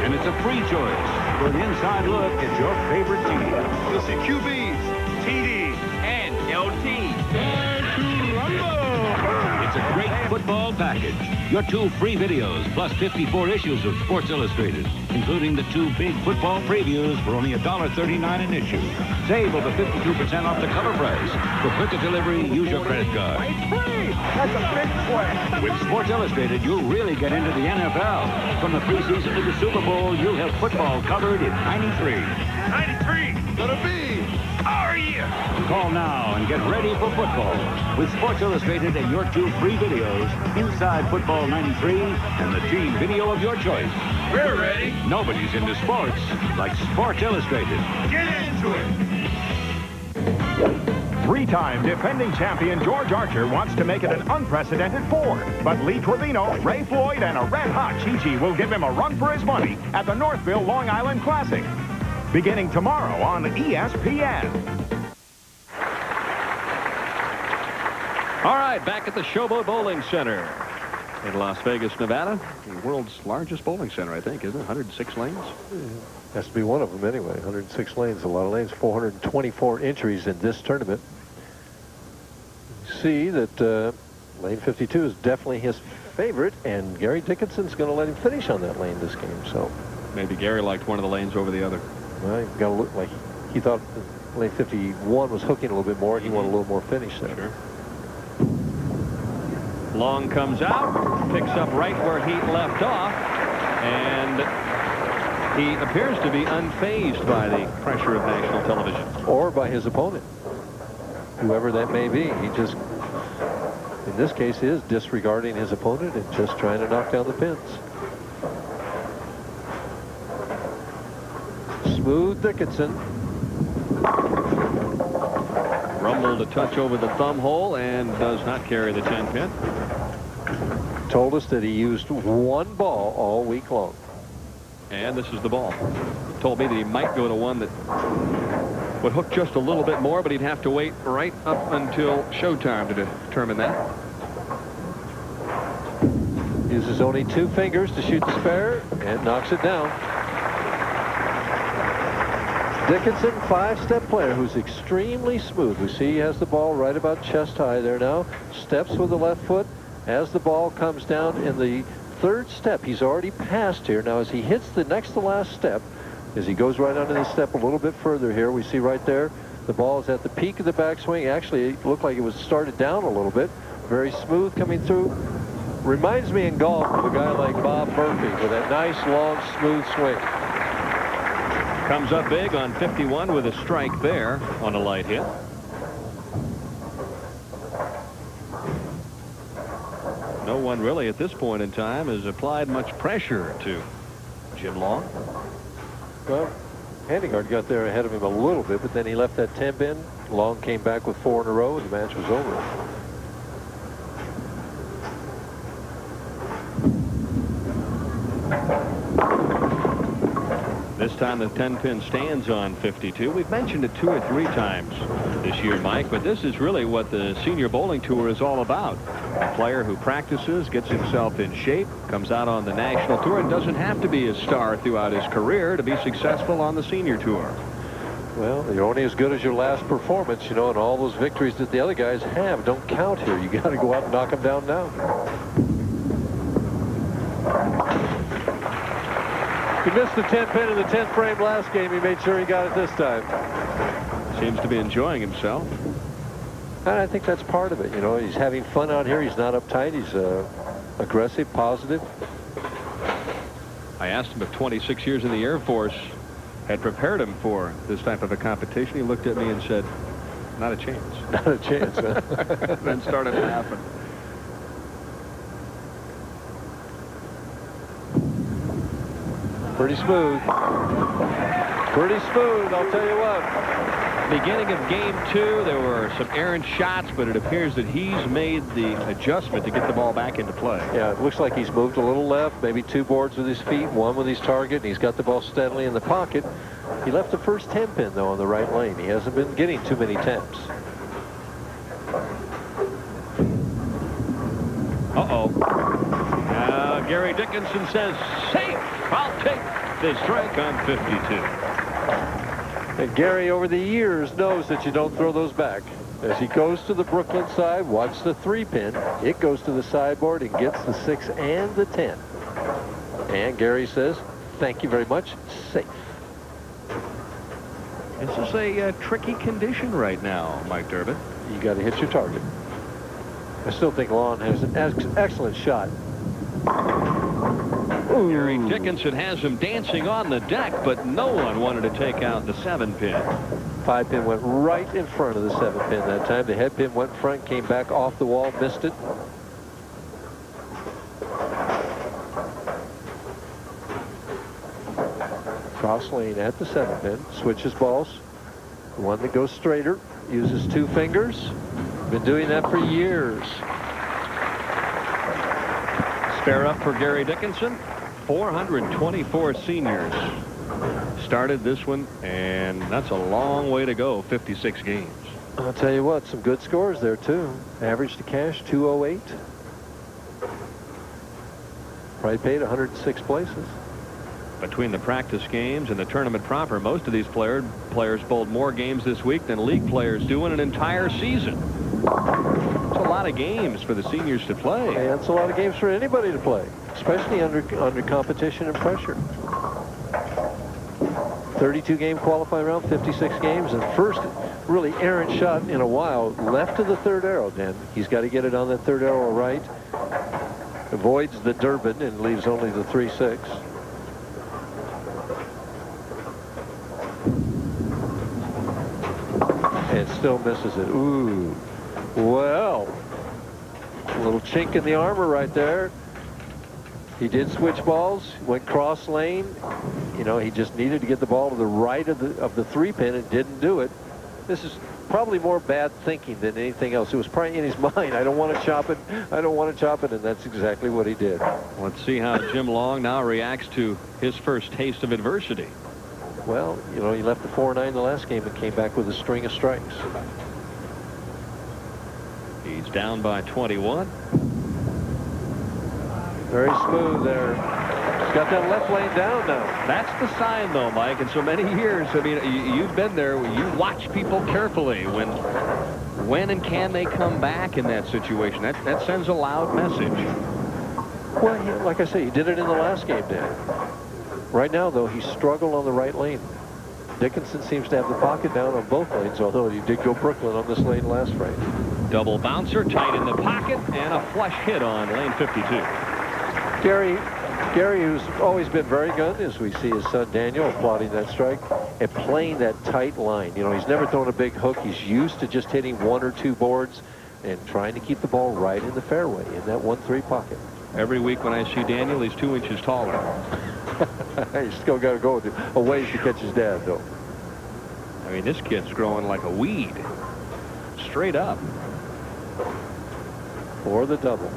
And it's a free choice for an inside look at your favorite team. You'll see QBs, TD, and LT. It's a great football package. Your 2 free videos, plus 54 issues of Sports Illustrated, including the 2 big football previews for only $1.39 an issue. Save over 52% off the cover price. For quicker delivery, use your credit card. It's free! That's a big swing! With Sports Illustrated, you'll really get into the NFL. From the preseason to the Super Bowl, you'll have football covered in 93. 93! Gonna be! Are you? Call now and get ready for football with Sports Illustrated and your 2 free videos, Inside Football 93 and the team video of your choice. We're ready. Nobody's into sports like Sports Illustrated. Get into it! 3-time defending champion George Archer wants to make it an unprecedented 4. But Lee Trevino, Ray Floyd, and a red-hot Chi-Chi will give him a run for his money at the Northville Long Island Classic. Beginning tomorrow on ESPN. All right, back at the Showboat Bowling Center in Las Vegas, Nevada. The world's largest bowling center, I think, isn't it? 106 lanes? Has to be one of them anyway. 106 lanes, a lot of lanes. 424 entries in this tournament. You see that lane 52 is definitely his favorite, and Gary Dickinson's going to let him finish on that lane this game. So maybe Gary liked one of the lanes over the other. Well, you got to look like he thought lane 51 was hooking a little bit more, and he wanted a little more finish there. Sure. Long comes out, picks up right where he left off, and he appears to be unfazed by the pressure of national television. Or by his opponent, whoever that may be. He just, in this case, is disregarding his opponent and just trying to knock down the pins. Smooth Dickinson. Rumbled a touch over the thumb hole and does not carry the 10 pin. Told us that he used 1 ball all week long. And this is the ball. Told me that he might go to one that would hook just a little bit more, but he'd have to wait right up until showtime to determine that. Uses only 2 fingers to shoot the spare and knocks it down. Dickinson, 5-step player who's extremely smooth. We see he has the ball right about chest high there now. Steps with the left foot. As the ball comes down in the 3rd step, he's already passed here. Now, as he hits the next to last step, as he goes right under the step a little bit further here, we see right there, the ball is at the peak of the backswing. Actually, it looked like it was started down a little bit. Very smooth coming through. Reminds me in golf of a guy like Bob Murphy with that nice, long, smooth swing. Comes up big on 51 with a strike there on a light hit. No one really at this point in time has applied much pressure to Jim Long. Well, Handigard got there ahead of him a little bit, but then he left that 10 pin. Long came back with 4 in a row, and the match was over. This time the 10 pin stands on 52. We've mentioned it 2 or 3 times this year, Mike, but this is really what the Senior Bowling Tour is all about. A player who practices, gets himself in shape, comes out on the national tour, and doesn't have to be a star throughout his career to be successful on the Senior Tour. Well, you're only as good as your last performance, you know, and all those victories that the other guys have don't count here. You got to go out and knock them down now. He missed the 10 pin in the 10th frame last game. He made sure he got it this time. Seems to be enjoying himself. And I think that's part of it. You know, he's having fun out here. He's not uptight. He's aggressive, positive. I asked him if 26 years in the Air Force had prepared him for this type of a competition. He looked at me and said, not a chance. Not a chance, huh? Then started laughing. Pretty smooth. Pretty smooth, I'll tell you what. Beginning of game 2, there were some errant shots, but it appears that he's made the adjustment to get the ball back into play. Yeah, it looks like he's moved a little left, maybe 2 boards with his feet, 1 with his target, and he's got the ball steadily in the pocket. He left the first 10 pin, though, on the right lane. He hasn't been getting too many taps. Uh-oh. Now Gary Dickinson says, safe. I'll take the strike on 52. And Gary, over the years, knows that you don't throw those back. As he goes to the Brooklyn side, watch the 3-pin. It goes to the sideboard and gets the 6 and the 10. And Gary says, thank you very much. Safe. This is a tricky condition right now, Mike Durbin. You got to hit your target. I still think Lon has an excellent shot. Ooh. Gary Dickinson has him dancing on the deck, but no one wanted to take out the 7-pin. 5-pin went right in front of the 7-pin that time. The head pin went front, came back off the wall, missed it. Cross lane at the 7-pin, switches balls. The one that goes straighter, uses 2 fingers. Been doing that for years. Spare up for Gary Dickinson. 424 seniors started this one, and that's a long way to go. 56 games. I'll tell you what, some good scores there too. Average to cash 208. Probably paid 106 places. Between the practice games and the tournament proper, most of these players bowled more games this week than league players do in an entire season. It's a lot of games for the seniors to play. And it's a lot of games for anybody to play, especially under competition and pressure. 32-game qualifying round, 56 games, and first really errant shot in a while. Left to the 3rd arrow, Dan. He's got to get it on that 3rd arrow right. Avoids the Durbin and leaves only the 3-6. And still misses it. Ooh. Well, a little chink in the armor right there. He did switch balls, went cross lane. You know, he just needed to get the ball to the right of the 3-pin and didn't do it. This is probably more bad thinking than anything else. It was probably in his mind. I don't want to chop it. I don't want to chop it. And that's exactly what he did. Let's see how Jim Long now reacts to his first taste of adversity. Well, you know, he left the 4-9 the last game and came back with a string of strikes. He's down by 21. Very smooth there. He's got that left lane down now. That's the sign, though, Mike. In so many years, I mean, you've been there. You watch people carefully. When and can they come back in that situation? That sends a loud message. Well, like I say, he did it in the last game, Dan. Right now, though, he struggled on the right lane. Dickinson seems to have the pocket down on both lanes, although he did go Brooklyn on this lane last frame. Double bouncer, tight in the pocket, and a flush hit on lane 52. Gary, who's always been very good, as we see his son Daniel applauding that strike, and playing that tight line. You know, he's never thrown a big hook. He's used to just hitting 1 or 2 boards and trying to keep the ball right in the fairway, in that 1-3 pocket. Every week when I see Daniel, he's 2 inches taller. He's still got to go a ways to catch his dad, though. I mean, this kid's growing like a weed. Straight up. For the double.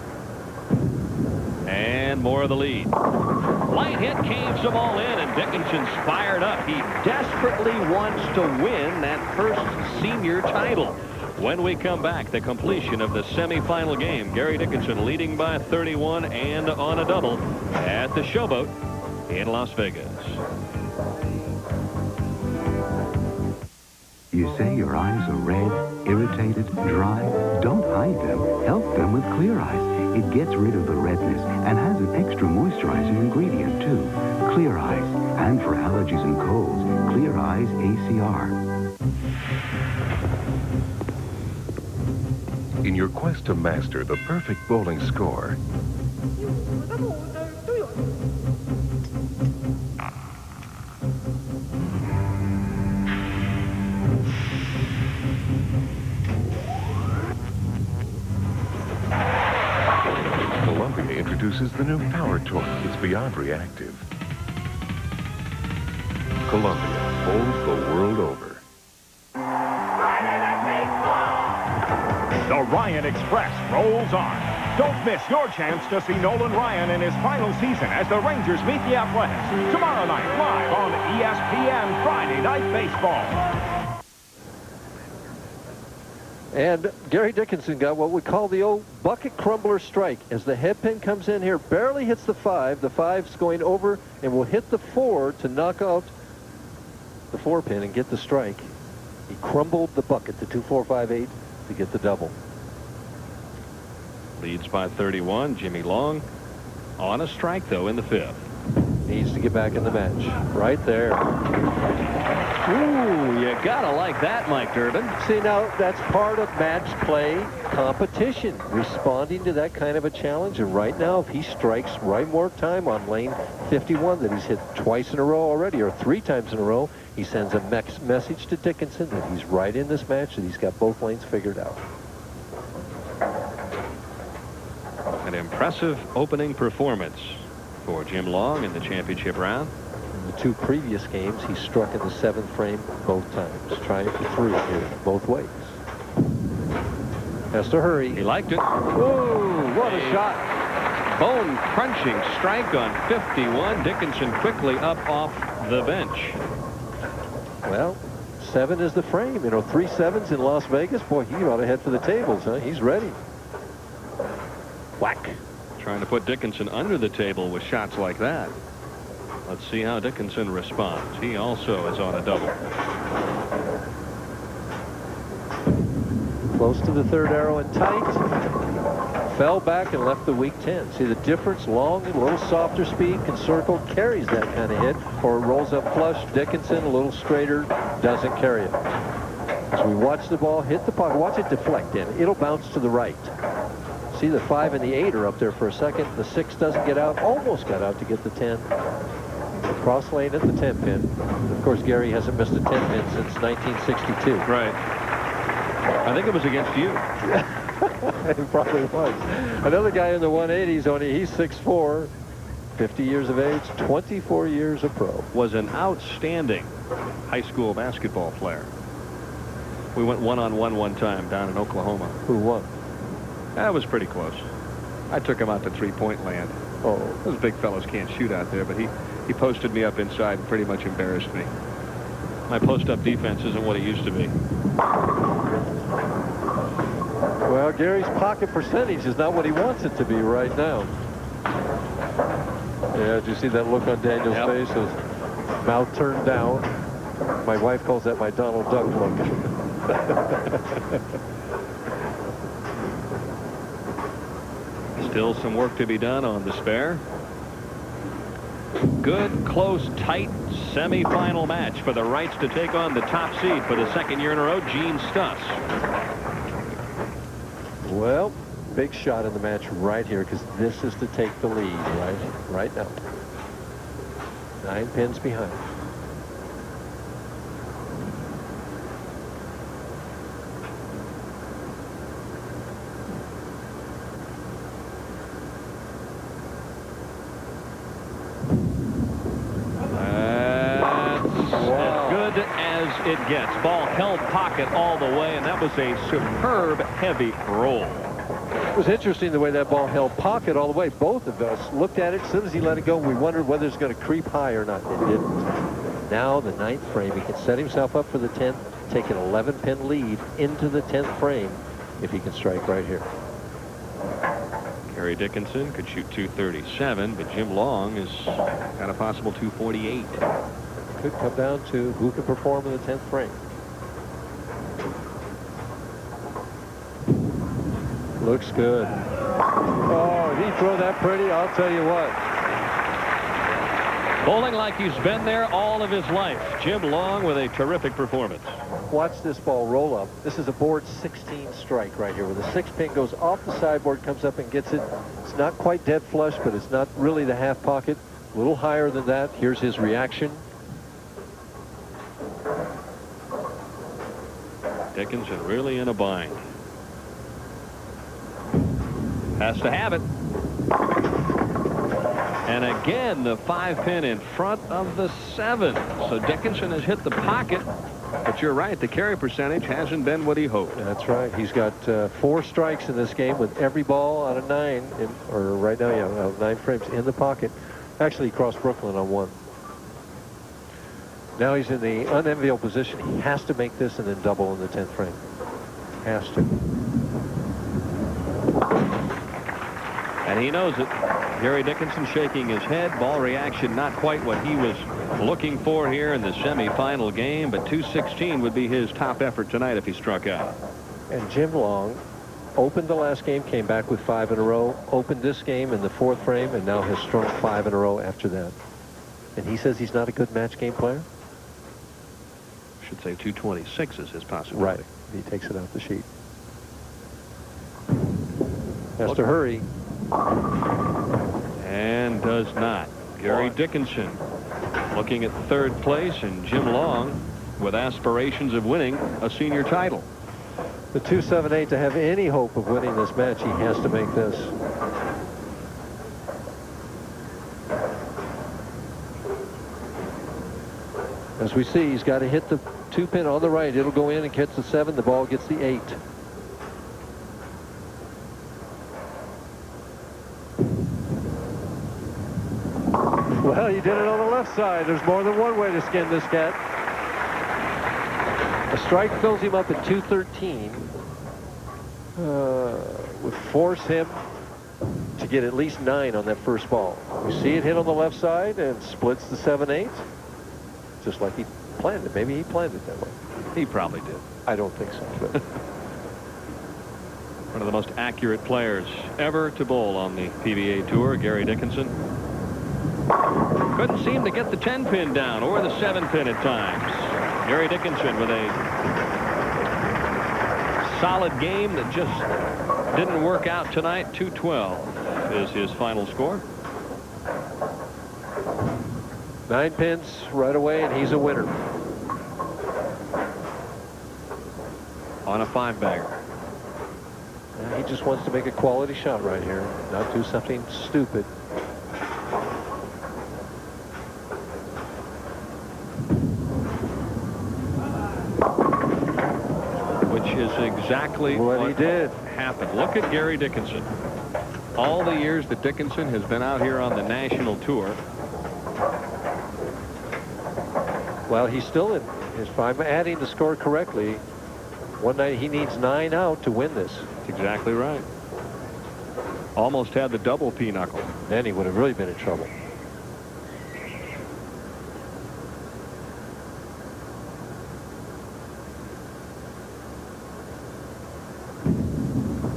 And more of the lead. Light hit caves them all in, and Dickinson's fired up. He desperately wants to win that first senior title. When we come back, the completion of the semifinal game. Gary Dickinson leading by 31 and on a double at the Showboat in Las Vegas. You say your eyes are red, irritated, dry? Don't hide them. Help them with Clear Eyes. It gets rid of the redness and has an extra moisturizing ingredient, too. Clear Eyes. And for allergies and colds, Clear Eyes ACR. In your quest to master the perfect bowling score, Columbia introduces the new Power Torque. It's beyond reactive. Columbia bowls the world over. The Ryan Express rolls on. Don't miss your chance to see Nolan Ryan in his final season as the Rangers meet the Athletics. Tomorrow night, live on ESPN Friday Night Baseball. And Gary Dickinson got what we call the old bucket crumbler strike. As the head pin comes in here, barely hits the 5. The 5's going over and will hit the 4 to knock out the 4-pin and get the strike. He crumbled the bucket to 2-4-5-8 to get the double. Leads by 31. Jimmy Long on a strike, though, in the 5th. Needs to get back in the match. Right there. Ooh, you gotta like that, Mike Durbin. See, now, that's part of match play competition, responding to that kind of a challenge. And right now, if he strikes right more time on lane 51 that he's hit twice in a row already, or 3 times in a row, he sends a message to Dickinson that he's right in this match, that he's got both lanes figured out. An impressive opening performance for Jim Long in the championship round. In the 2 previous games, he struck in the 7th frame both times. Trying for 3 here, both ways. Has to hurry. He liked it. Ooh, what a shot. Bone-crunching strike on 51. Dickinson quickly up off the bench. Well, 7 is the frame. You know, 3 7s in Las Vegas. Boy, he ought to head for the tables, huh? He's ready. Whack. Trying to put Dickinson under the table with shots like that. Let's see how Dickinson responds. He also is on a double. Close to the 3rd arrow and tight. Fell back and left the weak 10. See the difference? Long, a little softer speed, can circle, carries that kind of hit, or it rolls up flush. Dickinson, a little straighter, doesn't carry it. As we watch the ball hit the pocket, watch it deflect in. It'll bounce to the right. See, the 5 and the 8 are up there for a second. The 6 doesn't get out. Almost got out to get the 10. Cross lane at the 10 pin. Of course, Gary hasn't missed a 10 pin since 1962. Right. I think it was against you. It probably was. Another guy in the 180s, only he's 6'4", 50 years of age, 24 years a pro. Was an outstanding high school basketball player. We went one-on-one one time down in Oklahoma. Who won? That was pretty close. I took him out to 3-point land. Oh. Those big fellows can't shoot out there, but he posted me up inside and pretty much embarrassed me. My post-up defense isn't what it used to be. Well, Gary's pocket percentage is not what he wants it to be right now. Yeah, did you see that look on Daniel's face? His mouth turned down. My wife calls that my Donald Duck look. Still some work to be done on the spare. Good, close, tight semifinal match for the rights to take on the top seed for the 2nd year in a row, Gene Stus. Well, big shot in the match right here, because this is to take the lead right now. 9 pins behind. It gets. Ball held pocket all the way, and that was a superb heavy roll. It was interesting the way that ball held pocket all the way. Both of us looked at it as soon as he let it go. We wondered whether it's going to creep high or not. It didn't. Now the 9th frame, he can set himself up for the 10th, take an 11-pin lead into the 10th frame if he can strike right here. Gary Dickinson could shoot 237, but Jim Long has got a possible 248. Could come down to who can perform in the 10th frame. Looks good. Oh, did he throw that pretty? I'll tell you what. Bowling like he's been there all of his life. Jim Long with a terrific performance. Watch this ball roll up. This is a board 16 strike right here, where the 6-pin goes off the sideboard, comes up and gets it. It's not quite dead flush, but it's not really the half pocket. A little higher than that. Here's his reaction. Dickinson really in a bind. Has to have it. And again, the 5-pin in front of the 7. So Dickinson has hit the pocket. But you're right, the carry percentage hasn't been what he hoped. That's right. He's got 4 strikes in this game with every ball out of 9, or right now, yeah, 9 frames in the pocket. Actually, he crossed Brooklyn on 1. Now he's in the unenviable position. He has to make this and then double in the 10th frame. Has to. And he knows it. Gary Dickinson shaking his head. Ball reaction not quite what he was looking for here in the semifinal game, but 216 would be his top effort tonight if he struck out. And Jim Long opened the last game, came back with 5 in a row, opened this game in the 4th frame, and now has struck 5 in a row after that. And he says he's not a good match game player? Should say 226 is his possibility. Right. He takes it off the sheet. Has to hurry. And does not. Gary Dickinson looking at 3rd place, and Jim Long with aspirations of winning a senior title. The 278, to have any hope of winning this match, he has to make this. As we see, he's got to hit the 2-pin on the right. It'll go in and catch the 7. The ball gets the 8. Well, he did it on the left side. There's more than one way to skin this cat. A strike fills him up at 213. Would force him to get at least 9 on that first ball. You see it hit on the left side and splits the 7-8. Just like he planned it. Maybe he planned it that way. He probably did. I don't think so. But one of the most accurate players ever to bowl on the PBA Tour, Gary Dickinson. Couldn't seem to get the 10-pin down or the 7-pin at times. Gary Dickinson with a solid game that just didn't work out tonight. 212 is his final score. 9 pins right away, and he's a winner. On a 5-bagger. He just wants to make a quality shot right here, not do something stupid. Which is exactly what he did. Happened. Look at Gary Dickinson. All the years that Dickinson has been out here on the national tour. Well, he's still in. If I'm adding the score correctly, one night he needs 9 out to win this. That's exactly right. Almost had the double pinochle. Then he would have really been in trouble.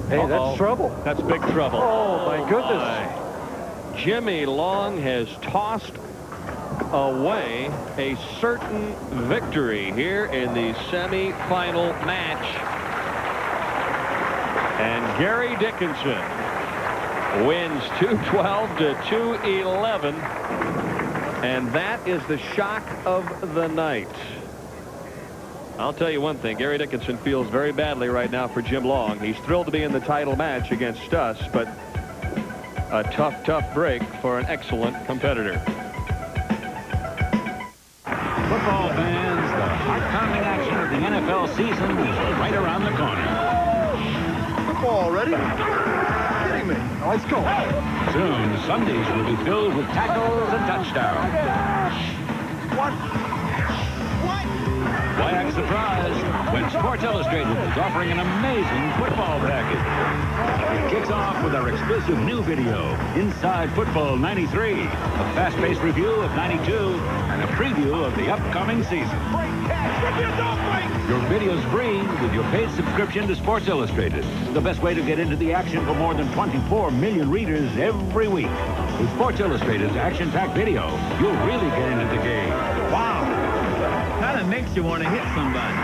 Hey, that's trouble. That's big trouble. Oh, my goodness. Jimmy Long has tossed away a certain victory here in the semifinal match. And Gary Dickinson wins 212 to 211. And that is the shock of the night. I'll tell you one thing. Gary Dickinson feels very badly right now for Jim Long. He's thrilled to be in the title match against Stus, but a tough break for an excellent competitor. Football fans, the heart-pounding action of the NFL season is right around the corner. Football already? Kidding me. Let's go. Soon, Sundays will be filled with tackles and touchdowns. What? Why act surprised when Sports Illustrated is offering an amazing football package? It kicks off with our exclusive new video, Inside Football 93, a fast-paced review of 92, and a preview of the upcoming season. Your video's free with your paid subscription to Sports Illustrated, the best way to get into the action for more than 24 million readers every week. With Sports Illustrated's action-packed video, you'll really get into the game. Wow! Kind of makes you want to hit somebody.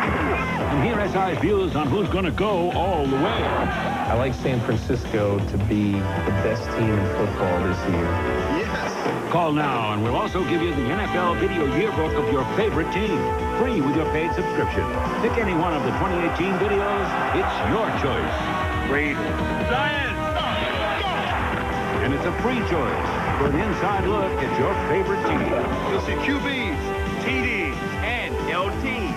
And here SI's views on who's going to go all the way. I like San Francisco to be the best team in football this year. Yes. Call now, and we'll also give you the NFL video yearbook of your favorite team, free with your paid subscription. Pick any one of the 2018 videos. It's your choice. Raiders. Giants! And it's a free choice for an inside look at your favorite team. You'll see QBs, TDs, and LTs.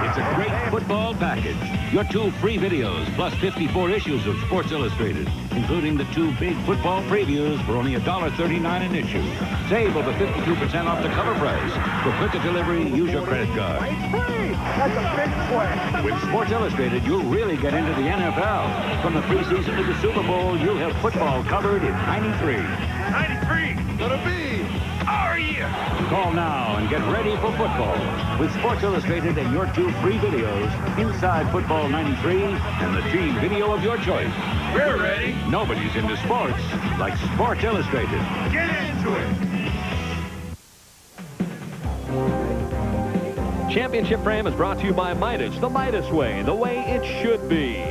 It's a great football package. Your 2 free videos, plus 54 issues of Sports Illustrated, including the 2 big football previews for only $1.39 an issue. Save over 52% off the cover price. For quicker delivery, use your credit card. That's a big play. With Sports Illustrated, you'll really get into the NFL. From the preseason to the Super Bowl, you'll have football covered in 93. 93. Gonna be. Are you? Call now and get ready for football with Sports Illustrated and your 2 free videos, Inside Football 93 and the team video of your choice. We're ready. Nobody's into sports like Sports Illustrated. Get into it. Championship Frame is brought to you by Midas, the Midas way, the way it should be.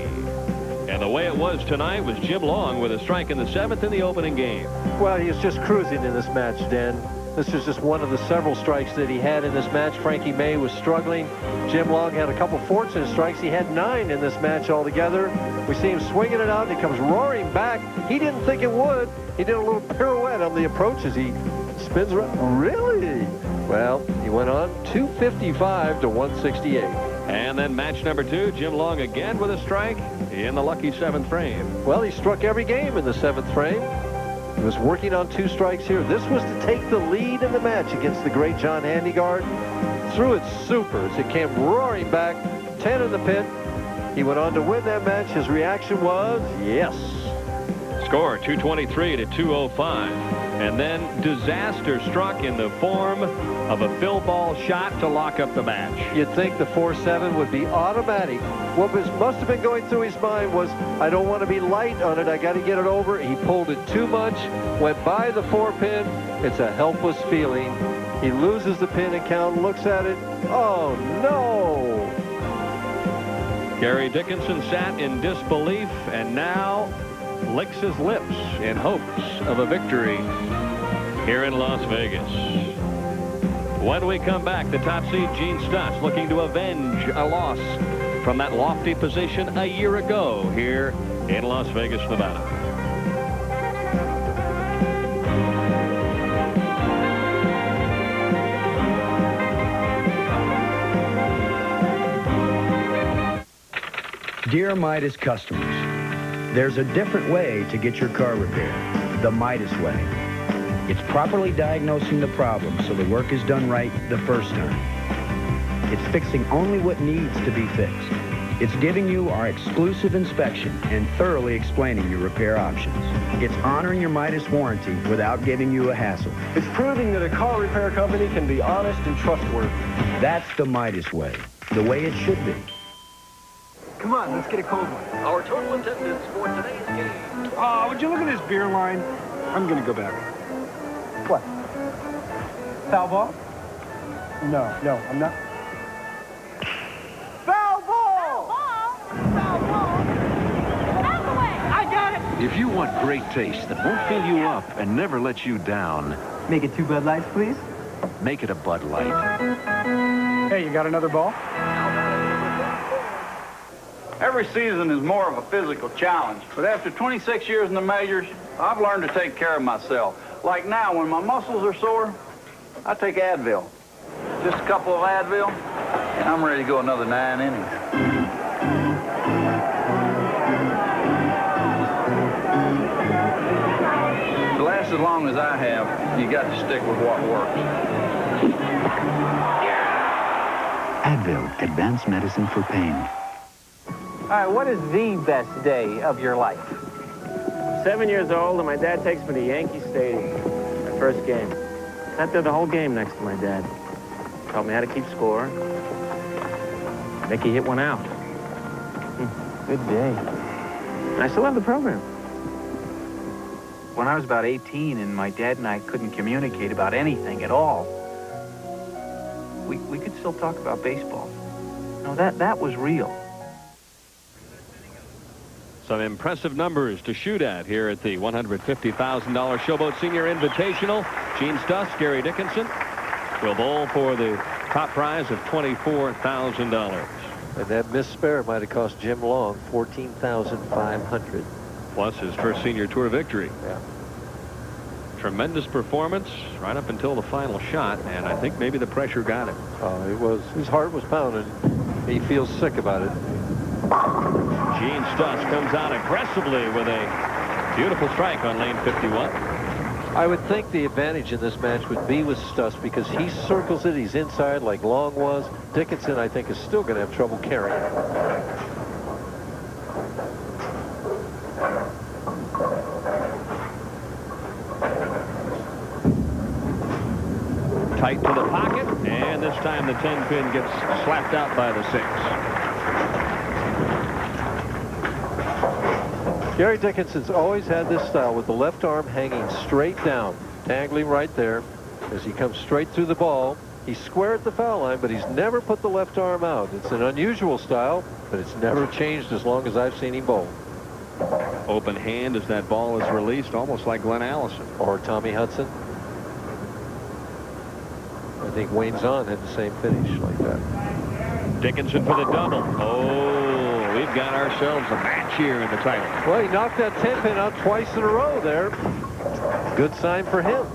And the way it was tonight was Jim Long with a strike in the 7th in the opening game. Well, he was just cruising in this match, Dan. This was just one of the several strikes that he had in this match. Frankie May was struggling. Jim Long had a couple fortunate strikes. He had 9 in this match altogether. We see him swinging it out, and he comes roaring back. He didn't think it would. He did a little pirouette on the approach as he spins around. Really? Well, he went on 255 to 168. And then match number 2, Jim Long again with a strike in the lucky 7th frame. Well, he struck every game in the 7th frame. He was working on 2 strikes here. This was to take the lead in the match against the great John Handegard. Threw it super as it came roaring back, 10 in the pit. He went on to win that match. His reaction was, yes. Score 223 to 205. And then disaster struck in the form of a fill ball shot to lock up the match. You'd think the 4-7 would be automatic. What must have been going through his mind was, I don't want to be light on it. I got to get it over. He pulled it too much, went by the 4-pin. It's a helpless feeling. He loses the pin and count, looks at it. Oh, no. Gary Dickinson sat in disbelief and now licks his lips in hopes of a victory here in Las Vegas. When we come back, the top seed Gene Stus looking to avenge a loss from that lofty position a year ago here in Las Vegas, Nevada. Dear Midas customers, there's a different way to get your car repaired, the Midas way. It's properly diagnosing the problem so the work is done right the first time. It's fixing only what needs to be fixed. It's giving you our exclusive inspection and thoroughly explaining your repair options. It's honoring your Midas warranty without giving you a hassle. It's proving that a car repair company can be honest and trustworthy. That's the Midas way, the way it should be. Come on, let's get a cold one. Our total attendance for today's game. Oh, would you look at this beer line? I'm going to go back. What? Foul ball? No, I'm not. Foul ball! Foul ball! Out the way! I got it! If you want great taste that won't fill you up and never let you down, Make it 2 Bud Lights, please. make it a Bud Light. Hey, you got another ball? Every season is more of a physical challenge, but after 26 years in the majors, I've learned to take care of myself. Like now, when my muscles are sore, I take Advil. Just a couple of Advil, and I'm ready to go another 9 innings. To last as long as I have, you got to stick with what works. Advil, advanced medicine for pain. All right, what is the best day of your life? 7 years old, and my dad takes me to Yankee Stadium. My first game. Sat there the whole game next to my dad. Taught me how to keep score. Mickey hit one out. Good day. And I still have the program. When I was about 18 and my dad and I couldn't communicate about anything at all, we could still talk about baseball. No, that was real. Some impressive numbers to shoot at here at the $150,000 Showboat Senior Invitational. Gene Stus, Gary Dickinson will bowl for the top prize of $24,000. And that missed spare might have cost Jim Long $14,500. Plus his first senior tour victory. Yeah. Tremendous performance right up until the final shot, and I think maybe the pressure got him. Oh, it was. His heart was pounding. He feels sick about it. Gene Stus comes out aggressively with a beautiful strike on lane 51. I would think the advantage in this match would be with Stus because he circles it. He's inside like Long was. Dickinson, I think, is still going to have trouble carrying it. Tight to the pocket, and this time the 10-pin gets slapped out by the 6. Gary Dickinson's always had this style with the left arm hanging straight down, dangling right there as he comes straight through the ball. He's square at the foul line, but he's never put the left arm out. It's an unusual style, but it's never changed as long as I've seen him bowl. Open hand as that ball is released, almost like Glenn Allison. Or Tommy Hudson. I think Wayne Zahn had the same finish like that. Dickinson for the double. Oh, we've got ourselves a match here in the title. Well, he knocked that 10-pin out twice in a row there. Good sign for him.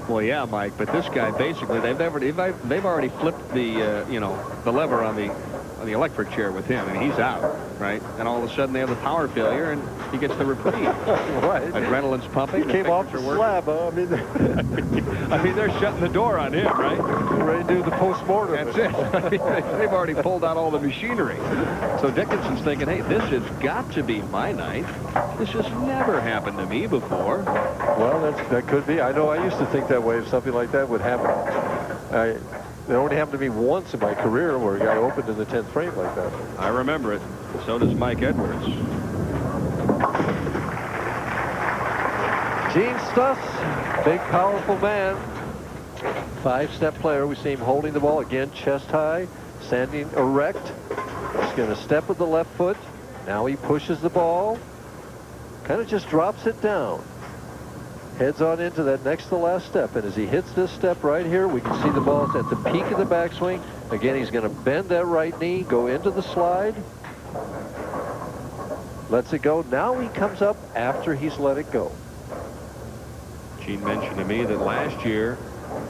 Well, yeah, Mike, but this guy basically they've already flipped the the lever on the electric chair with him, and he's out, right? And all of a sudden they have a power failure, and he gets the reprieve. Right. Adrenaline's pumping. He came off the slab. I mean, they're shutting the door on him, right? They're ready to do the post-mortem. That's it. I mean, they've already pulled out all the machinery. So Dickinson's thinking, hey, this has got to be my night. This has never happened to me before. Well, that could be. I know I used to think that way if something like that would happen. It only happened to me once in my career where a guy opened in the 10th frame like that. I remember it. So does Mike Edwards. Gene Stus, big, powerful man. 5-step player. We see him holding the ball again, chest high, standing erect. He's going to step with the left foot. Now he pushes the ball. Kind of just drops it down. Heads on into that next to last step, and as he hits this step right here, we can see the ball's at the peak of the backswing. Again, he's going to bend that right knee, go into the slide. Lets it go. Now he comes up after he's let it go. Gene mentioned to me that last year,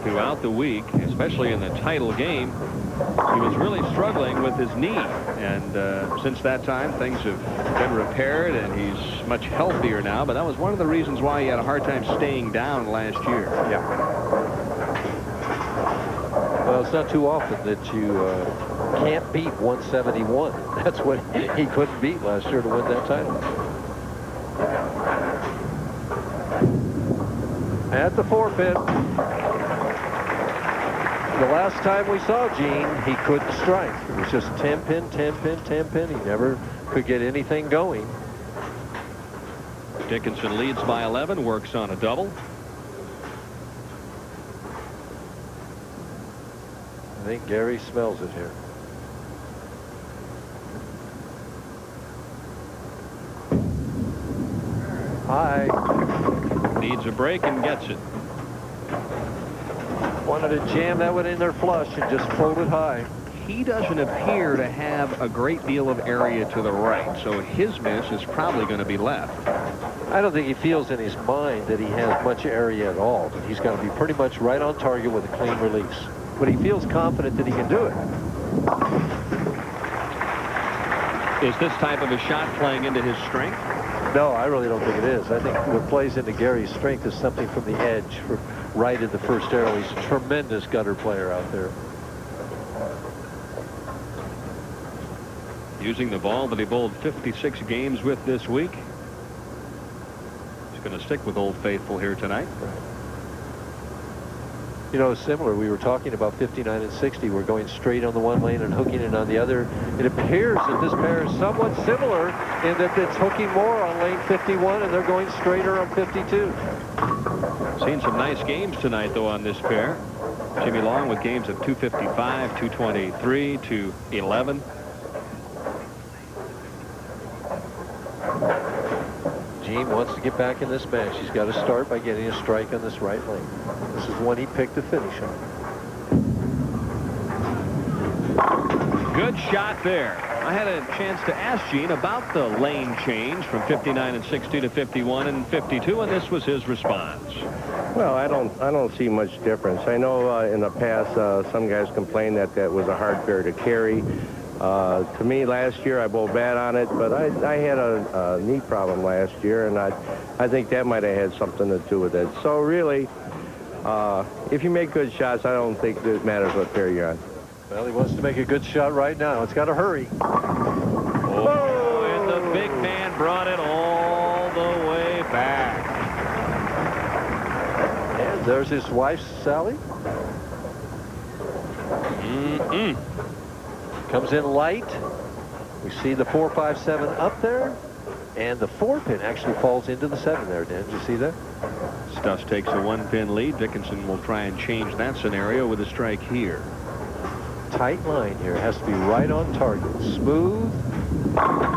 throughout the week, especially in the title game, he was really struggling with his knee. And since that time, things have been repaired, and he's much healthier now. But that was one of the reasons why he had a hard time staying down last year. Yeah. Well, it's not too often that you can't beat 171. That's what he couldn't beat last year to win that title. At the 4-pin. The last time we saw Gene, he couldn't strike. It was just 10-pin, 10-pin, 10-pin. He never could get anything going. Dickinson leads by 11, works on a double. I think Gary smells it here. High. Needs a break and gets it. Wanted to jam that one in there flush and just float it high. He doesn't appear to have a great deal of area to the right, so his miss is probably going to be left. I don't think he feels in his mind that he has much area at all, but he's got to be pretty much right on target with a clean release. But he feels confident that he can do it. Is this type of a shot playing into his strength? No, I really don't think it is. I think what plays into Gary's strength is something from the edge, right at the first arrow. He's a tremendous gutter player out there. Using the ball that he bowled 56 games with this week. He's going to stick with Old Faithful here tonight. Right. You know, similar, we were talking about 59 and 60. We're going straight on the one lane and hooking it on the other. It appears that this pair is somewhat similar in that it's hooking more on lane 51 and they're going straighter on 52. Seen some nice games tonight, though, on this pair. Jimmy Long with games of 255, 223, 211. Gene wants to get back in this match. He's got to start by getting a strike on this right lane. This is one he picked to finish on. Good shot there. I had a chance to ask Gene about the lane change from 59 and 60 to 51 and 52, and this was his response. Well, I don't see much difference. I know in the past some guys complained that that was a hard pair to carry. To me, last year I bowled bad on it, but I had a knee problem last year, and I think that might have had something to do with it. So really, if you make good shots, I don't think it matters what pair you're on. Well, he wants to make a good shot right now. It's got to hurry. Oh, and the big man brought it all the way back. And there's his wife, Sally. Comes in light. We see the 4, 5, 7 up there. And the 4-pin actually falls into the 7 there, Dan. Did you see that? Stus takes a 1-pin lead. Dickinson will try and change that scenario with a strike here. Tight line here. It has to be right on target. Smooth.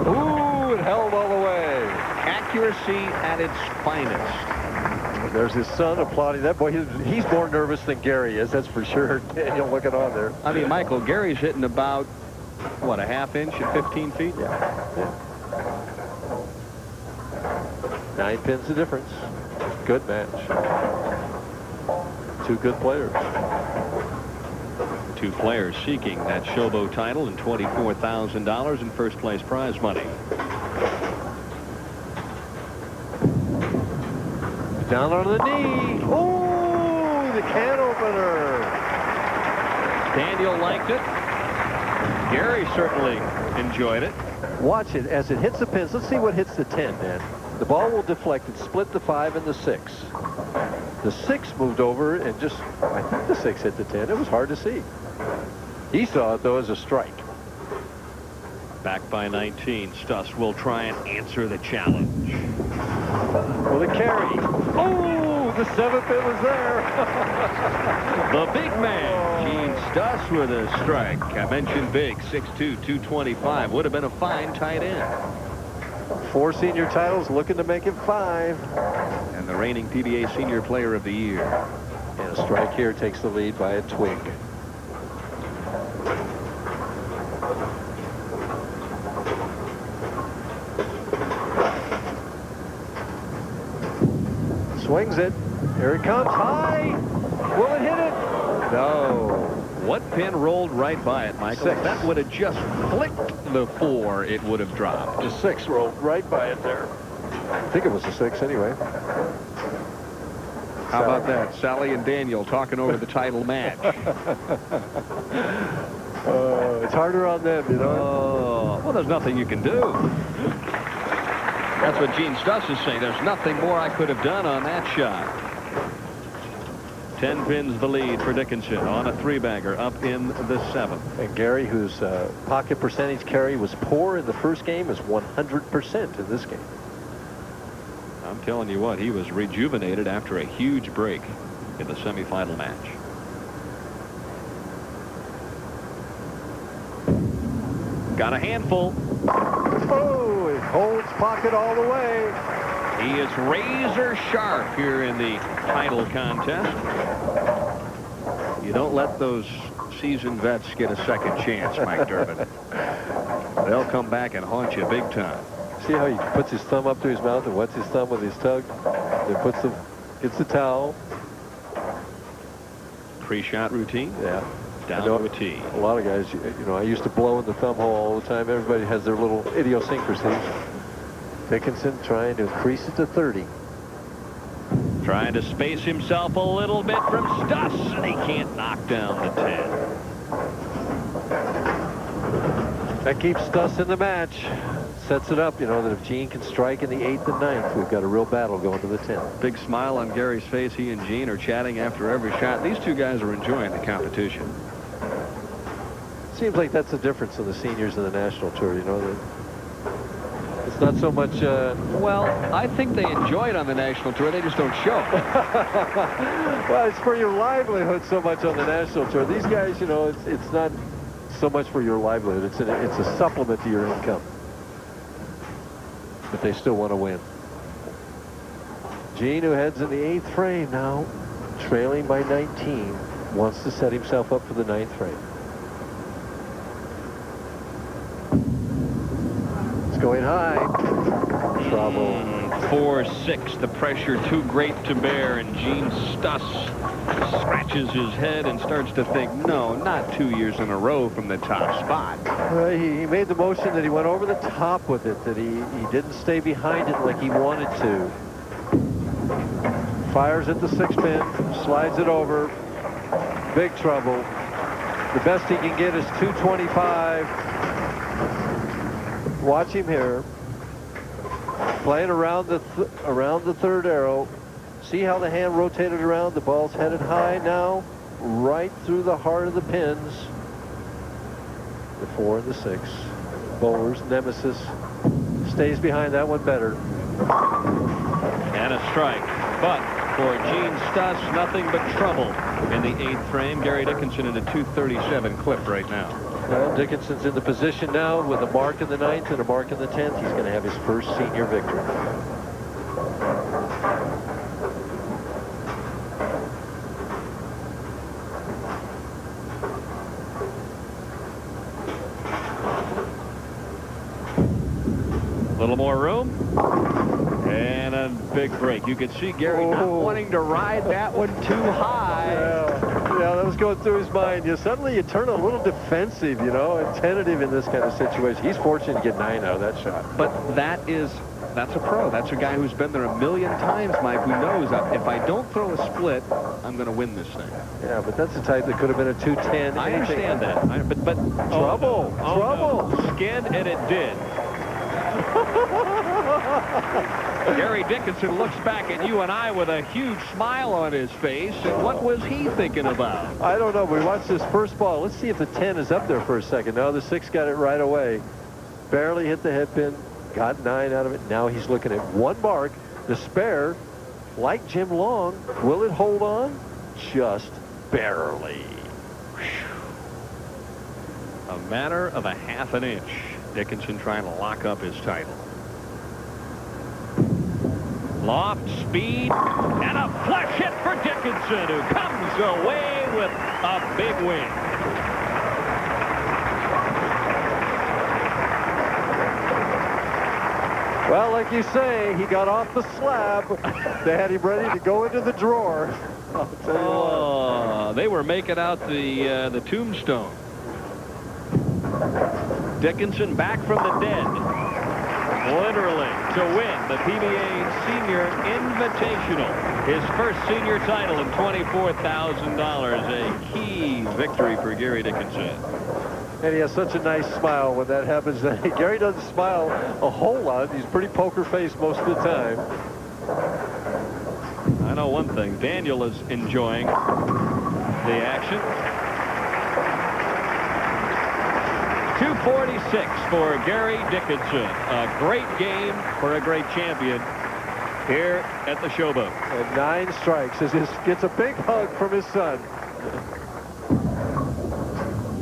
Ooh, it held all the way. Accuracy at its finest. There's his son applauding that. Boy, he's more nervous than Gary is, that's for sure. Daniel looking on there. I mean, Michael, Gary's hitting about, what, a ½ inch at 15 feet? Yeah. 9 pins the difference. Good match. 2 good players. 2 players seeking that Showboat title and $24,000 in first place prize money. Down on the knee. Oh, the can opener. Daniel liked it. Gary certainly enjoyed it. Watch it as it hits the pins. Let's see what hits the 10, man. The ball will deflect and split the 5 and the 6. The 6 moved over and just, I think the 6 hit the 10. It was hard to see. He saw it, though, as a strike. Back by 19. Stus will try and answer the challenge. Well, the carry. Oh, the 7th pin was there. The big man, Gene Stus, with a strike. I mentioned big, 6'2", 225. Would have been a fine tight end. 4 senior titles, looking to make it 5. And the reigning PBA Senior Player of the Year. And a strike here takes the lead by a twig. Swings it. Here it comes. High. Will it hit it? No. What pin rolled right by it, Michael? 6. If that would have just flicked the 4, it would have dropped. The 6 rolled right by it there. I think it was a 6 anyway. How about that? Sally and Daniel talking over the title match. It's harder on them, you know. Well, there's nothing you can do. That's what Gene Stus is saying. There's nothing more I could have done on that shot. 10 pins the lead for Dickinson on a 3-bagger up in the 7th. And Gary, whose pocket percentage carry was poor in the first game, is 100% in this game. I'm telling you what, he was rejuvenated after a huge break in the semifinal match. Got a handful. Oh, it holds pocket all the way. He is razor sharp here in the title contest. You don't let those seasoned vets get a second chance, Mike Durbin. They'll come back and haunt you big time. See how he puts his thumb up to his mouth and wets his thumb with his tug? Then gets the towel. Pre-shot routine? Yeah. Down to a tee. A lot of guys, you know, I used to blow in the thumb hole all the time. Everybody has their little idiosyncrasies. Dickinson trying to increase it to 30. Trying to space himself a little bit from Stus, and he can't knock down the 10. That keeps Stus in the match. Sets it up, you know, that if Gene can strike in the 8th and 9th, we've got a real battle going to the 10th. Big smile on Gary's face. He and Gene are chatting after every shot. These two guys are enjoying the competition. Seems like that's the difference in the seniors and the national tour, you know, that it's not so much well, I think they enjoy it on the national tour. They just don't show. Well, it's for your livelihood so much on the national tour. These guys, you know, it's not so much for your livelihood. It's a supplement to your income. But they still want to win. Gene, who heads in the 8th frame now, trailing by 19, wants to set himself up for the 9th frame. It's going high. trouble. 4-6. The pressure too great to bear, and Gene Stus scratches his head and starts to think, no, not 2 years in a row from the top spot. He made the motion that he went over the top with it, that he didn't stay behind it like he wanted to. Fires at the 6-pin, slides it over. Big trouble. The best he can get is 225. Watch him here. Playing around the third arrow. See how the hand rotated around? The ball's headed high now, right through the heart of the pins. The 4 and the 6. Bowler's nemesis stays behind that one better. And a strike. But for Gene Stus, nothing but trouble in the 8th frame. Gary Dickinson in a 237 clip right now. Well, Dickinson's in the position now with a mark in the 9th and a mark in the 10th. He's going to have his first senior victory. A little more room. And a big break. You could see Gary not wanting to ride that one too high. Yeah, that was going through his mind. Suddenly you turn a little defensive, and tentative in this kind of situation. He's fortunate to get 9 out of that shot. But that's a pro. That's a guy who's been there a million times, Mike, who knows if I don't throw a split, I'm going to win this thing. Yeah, but that's the type that could have been a 210. I understand that. But trouble. Trouble. No. Skid, and it did. Gary Dickinson looks back at you and I with a huge smile on his face. And what was he thinking about? I don't know. We watched this first ball. Let's see if the 10 is up there for a second. No, the 6 got it right away. Barely hit the head pin. Got 9 out of it. Now he's looking at one mark. The spare, like Jim Long, will it hold on? Just barely. A matter of a half an inch. Dickinson trying to lock up his title. Loft, speed, and a flush hit for Dickinson, who comes away with a big win. Well, like you say, he got off the slab. They had him ready to go into the drawer. I'll tell you what. They were making out the tombstone. Dickinson back from the dead, literally, to win the PBA Senior Invitational. His first senior title and $24,000. A key victory for Gary Dickinson. And he has such a nice smile when that happens. Gary doesn't smile a whole lot. He's pretty poker faced most of the time. I know one thing. Daniel is enjoying the action. 246 for Gary Dickinson. A great game for a great champion here at the Showboat. And 9 strikes as he gets a big hug from his son.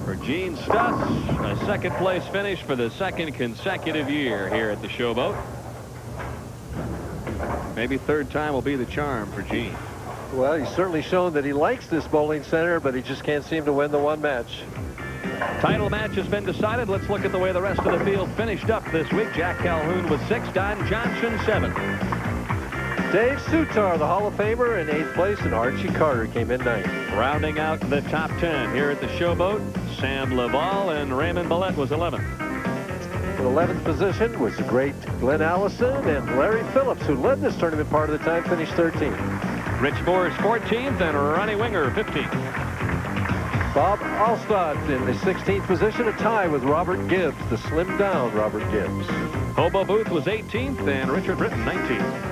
For Gene Stus, a second place finish for the second consecutive year here at the Showboat. Maybe third time will be the charm for Gene. Well, he's certainly shown that he likes this bowling center, but he just can't seem to win the one match. Title match has been decided. Let's look at the way the rest of the field finished up this week. Jack Calhoun with 6, Don Johnson 7. Dave Sutar, the Hall of Famer, in 8th place, and Archie Carter came in 9th. Rounding out the top 10 here at the Showboat, Sam Laval and Raymond Millette was 11th. In 11th position was the great Glenn Allison, and Larry Phillips, who led this tournament part of the time, finished 13th. Rich Moores 14th and Ronnie Winger 15th. Bob Alstott in the 16th position, a tie with Robert Gibbs, the slimmed down Robert Gibbs. Hobo Booth was 18th and Richard Britton 19th.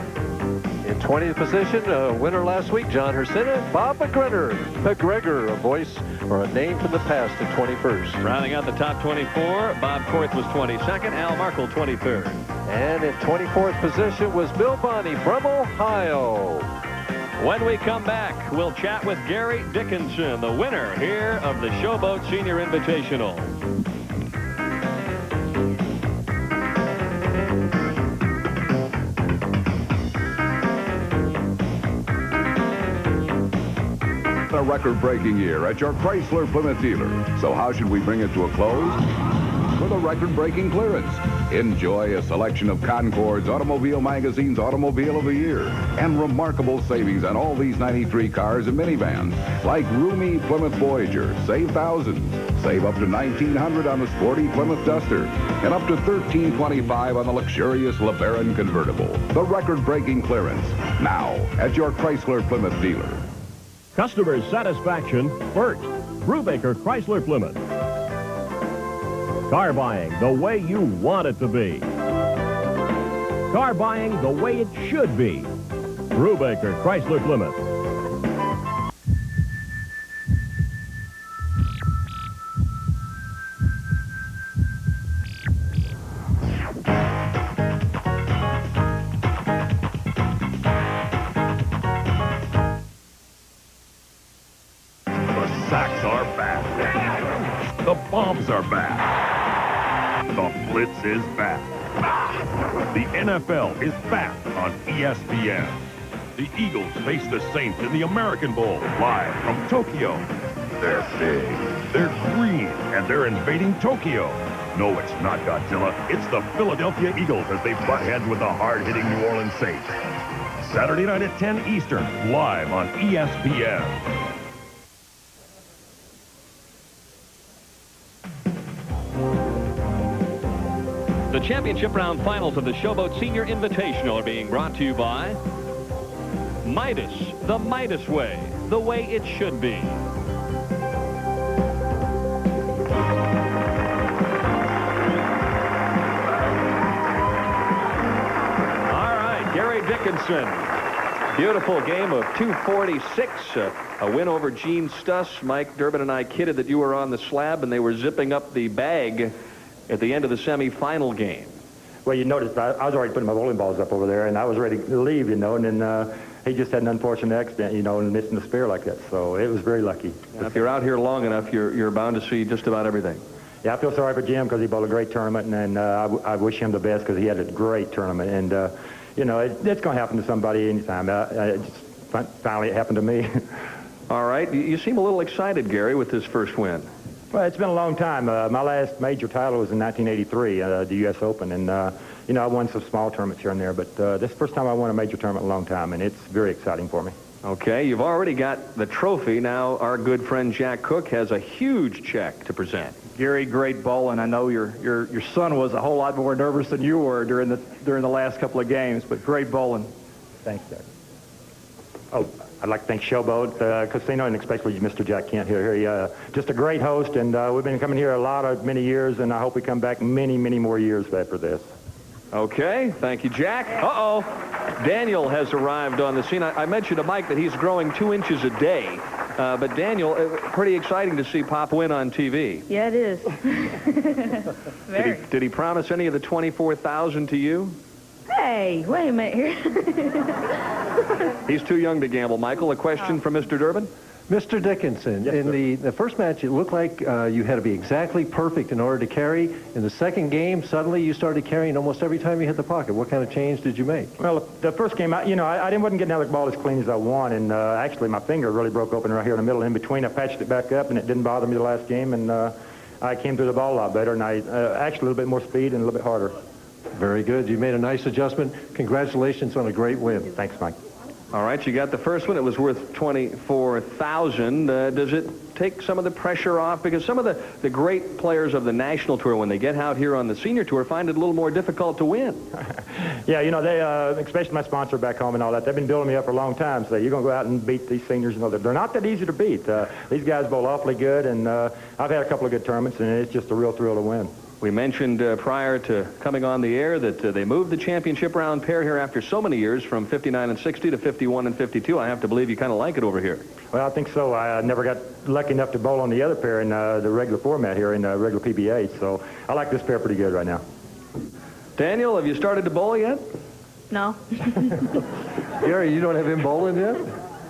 In 20th position, a winner last week, John Hersina, Bob McGregor, a voice or a name from the past at 21st. Rounding out the top 24, Bob Korth was 22nd, Al Markle 23rd. And in 24th position was Bill Bonney from Ohio. When we come back, we'll chat with Gary Dickinson, the winner here of the Showboat Senior Invitational. A record-breaking year at your Chrysler Plymouth dealer. So how should we bring it to a close? With a record-breaking clearance. Enjoy a selection of Concord's Automobile Magazine's Automobile of the Year and remarkable savings on all these 93 cars and minivans, like roomy Plymouth Voyager. Save thousands. Save up to $1,900 on the sporty Plymouth Duster and up to $1,325 on the luxurious LeBaron convertible. The record-breaking clearance now at your Chrysler Plymouth dealer. Customer satisfaction first. Brubaker Chrysler Plymouth. Car buying the way you want it to be. Car buying the way it should be. Brubaker Chrysler Plymouth. The sacks are back. The bombs are back. The blitz is back. The NFL is back on ESPN. The Eagles face the Saints in the American Bowl live from Tokyo. They're big, they're green, and they're invading Tokyo. No, it's not Godzilla. It's the Philadelphia Eagles as they butt heads with the hard-hitting New Orleans Saints. Saturday night at 10 Eastern, live on ESPN. The championship round finals of the Showboat Senior Invitational are being brought to you by Midas, the Midas way, the way it should be. All right, Gary Dickinson. Beautiful game of 246, a win over Gene Stus. Mike Durbin and I kidded that you were on the slab and they were zipping up the bag at the end of the semifinal game. Well, you noticed I was already putting my bowling balls up over there, and I was ready to leave, and then he just had an unfortunate accident, and missing the spear like that. So it was very lucky. And if you're out here long enough, you're bound to see just about everything. Yeah, I feel sorry for Jim because he bowled a great tournament, and I wish him the best because he had a great tournament. And, it's going to happen to somebody anytime. Finally, it happened to me. All right. You seem a little excited, Gary, with this first win. Well, it's been a long time. My last major title was in 1983, the U.S. Open, and, I won some small tournaments here and there, but this is the first time I won a major tournament in a long time, and it's very exciting for me. Okay, you've already got the trophy. Now our good friend Jack Cook has a huge check to present. Gary, great bowling. I know your son was a whole lot more nervous than you were during the last couple of games, but great bowling. Thanks, Jack. Oh, I'd like to thank Showboat Casino, and especially Mr. Jack Kent here. Just a great host, and we've been coming here many years, and I hope we come back many, many more years after this. Okay, thank you, Jack. Uh-oh. Daniel has arrived on the scene. I mentioned to Mike that he's growing 2 inches a day. But Daniel, pretty exciting to see Pop win on TV. Yeah, it is. Very. Did he promise any of the $24,000 to you? Hey, wait a minute here. He's too young to gamble. Michael, a question from Mr. Durbin? Mr. Dickinson, yes, in the first match, it looked like you had to be exactly perfect in order to carry. In the second game, suddenly you started carrying almost every time you hit the pocket. What kind of change did you make? Well, the first game, I wasn't getting out of the ball as clean as I want, and actually my finger really broke open right here in the middle. In between, I patched it back up, and it didn't bother me the last game, and I came through the ball a lot better, and I actually a little bit more speed and a little bit harder. Very good. You made a nice adjustment. Congratulations on a great win. Thanks, Mike. All right, you got the first one. It was worth $24,000. Does it take some of the pressure off? Because some of the great players of the national tour, when they get out here on the senior tour, find it a little more difficult to win. Yeah, they, especially my sponsor back home and all that, they've been building me up for a long time. So you're going to go out and beat these seniors. They're not that easy to beat. These guys bowl awfully good, and I've had a couple of good tournaments, and it's just a real thrill to win. We mentioned prior to coming on the air that they moved the championship round pair here after so many years from 59 and 60 to 51 and 52. I have to believe you kind of like it over here. Well, I think so. I never got lucky enough to bowl on the other pair in the regular format here in regular PBA, so I like this pair pretty good right now. Daniel, have you started to bowl yet? No. Gary, you don't have him bowling yet?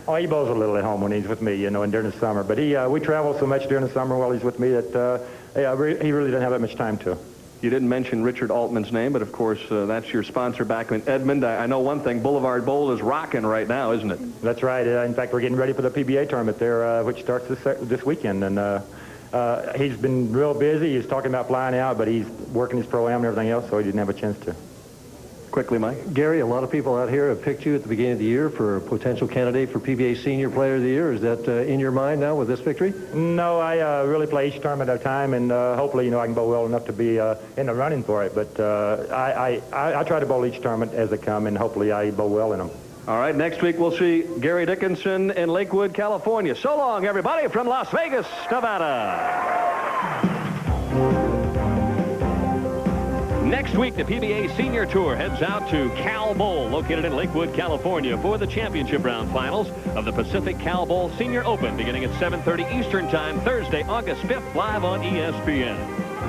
Oh, he bowls a little at home when he's with me, and during the summer. But we travel so much during the summer while he's with me that he really doesn't have that much time to. You didn't mention Richard Altman's name, but of course that's your sponsor back in Edmond. I know one thing, Boulevard Bowl is rocking right now, isn't it? That's right. In fact, we're getting ready for the PBA tournament there, which starts this weekend. And He's been real busy. He's talking about flying out, but he's working his pro-am and everything else, so he didn't have a chance to. Quickly, Mike. Gary, a lot of people out here have picked you at the beginning of the year for a potential candidate for PBA Senior Player of the Year. Is that in your mind now with this victory? No, I really play each tournament at a time, and hopefully, I can bowl well enough to be in the running for it. But I try to bowl each tournament as they come, and hopefully I bowl well in them. All right, next week we'll see Gary Dickinson in Lakewood, California. So long, everybody, from Las Vegas, Nevada. Next week, the PBA Senior Tour heads out to Cal Bowl, located in Lakewood, California, for the championship round finals of the Pacific Cal Bowl Senior Open, beginning at 7:30 Eastern Time, Thursday, August 5th, live on ESPN.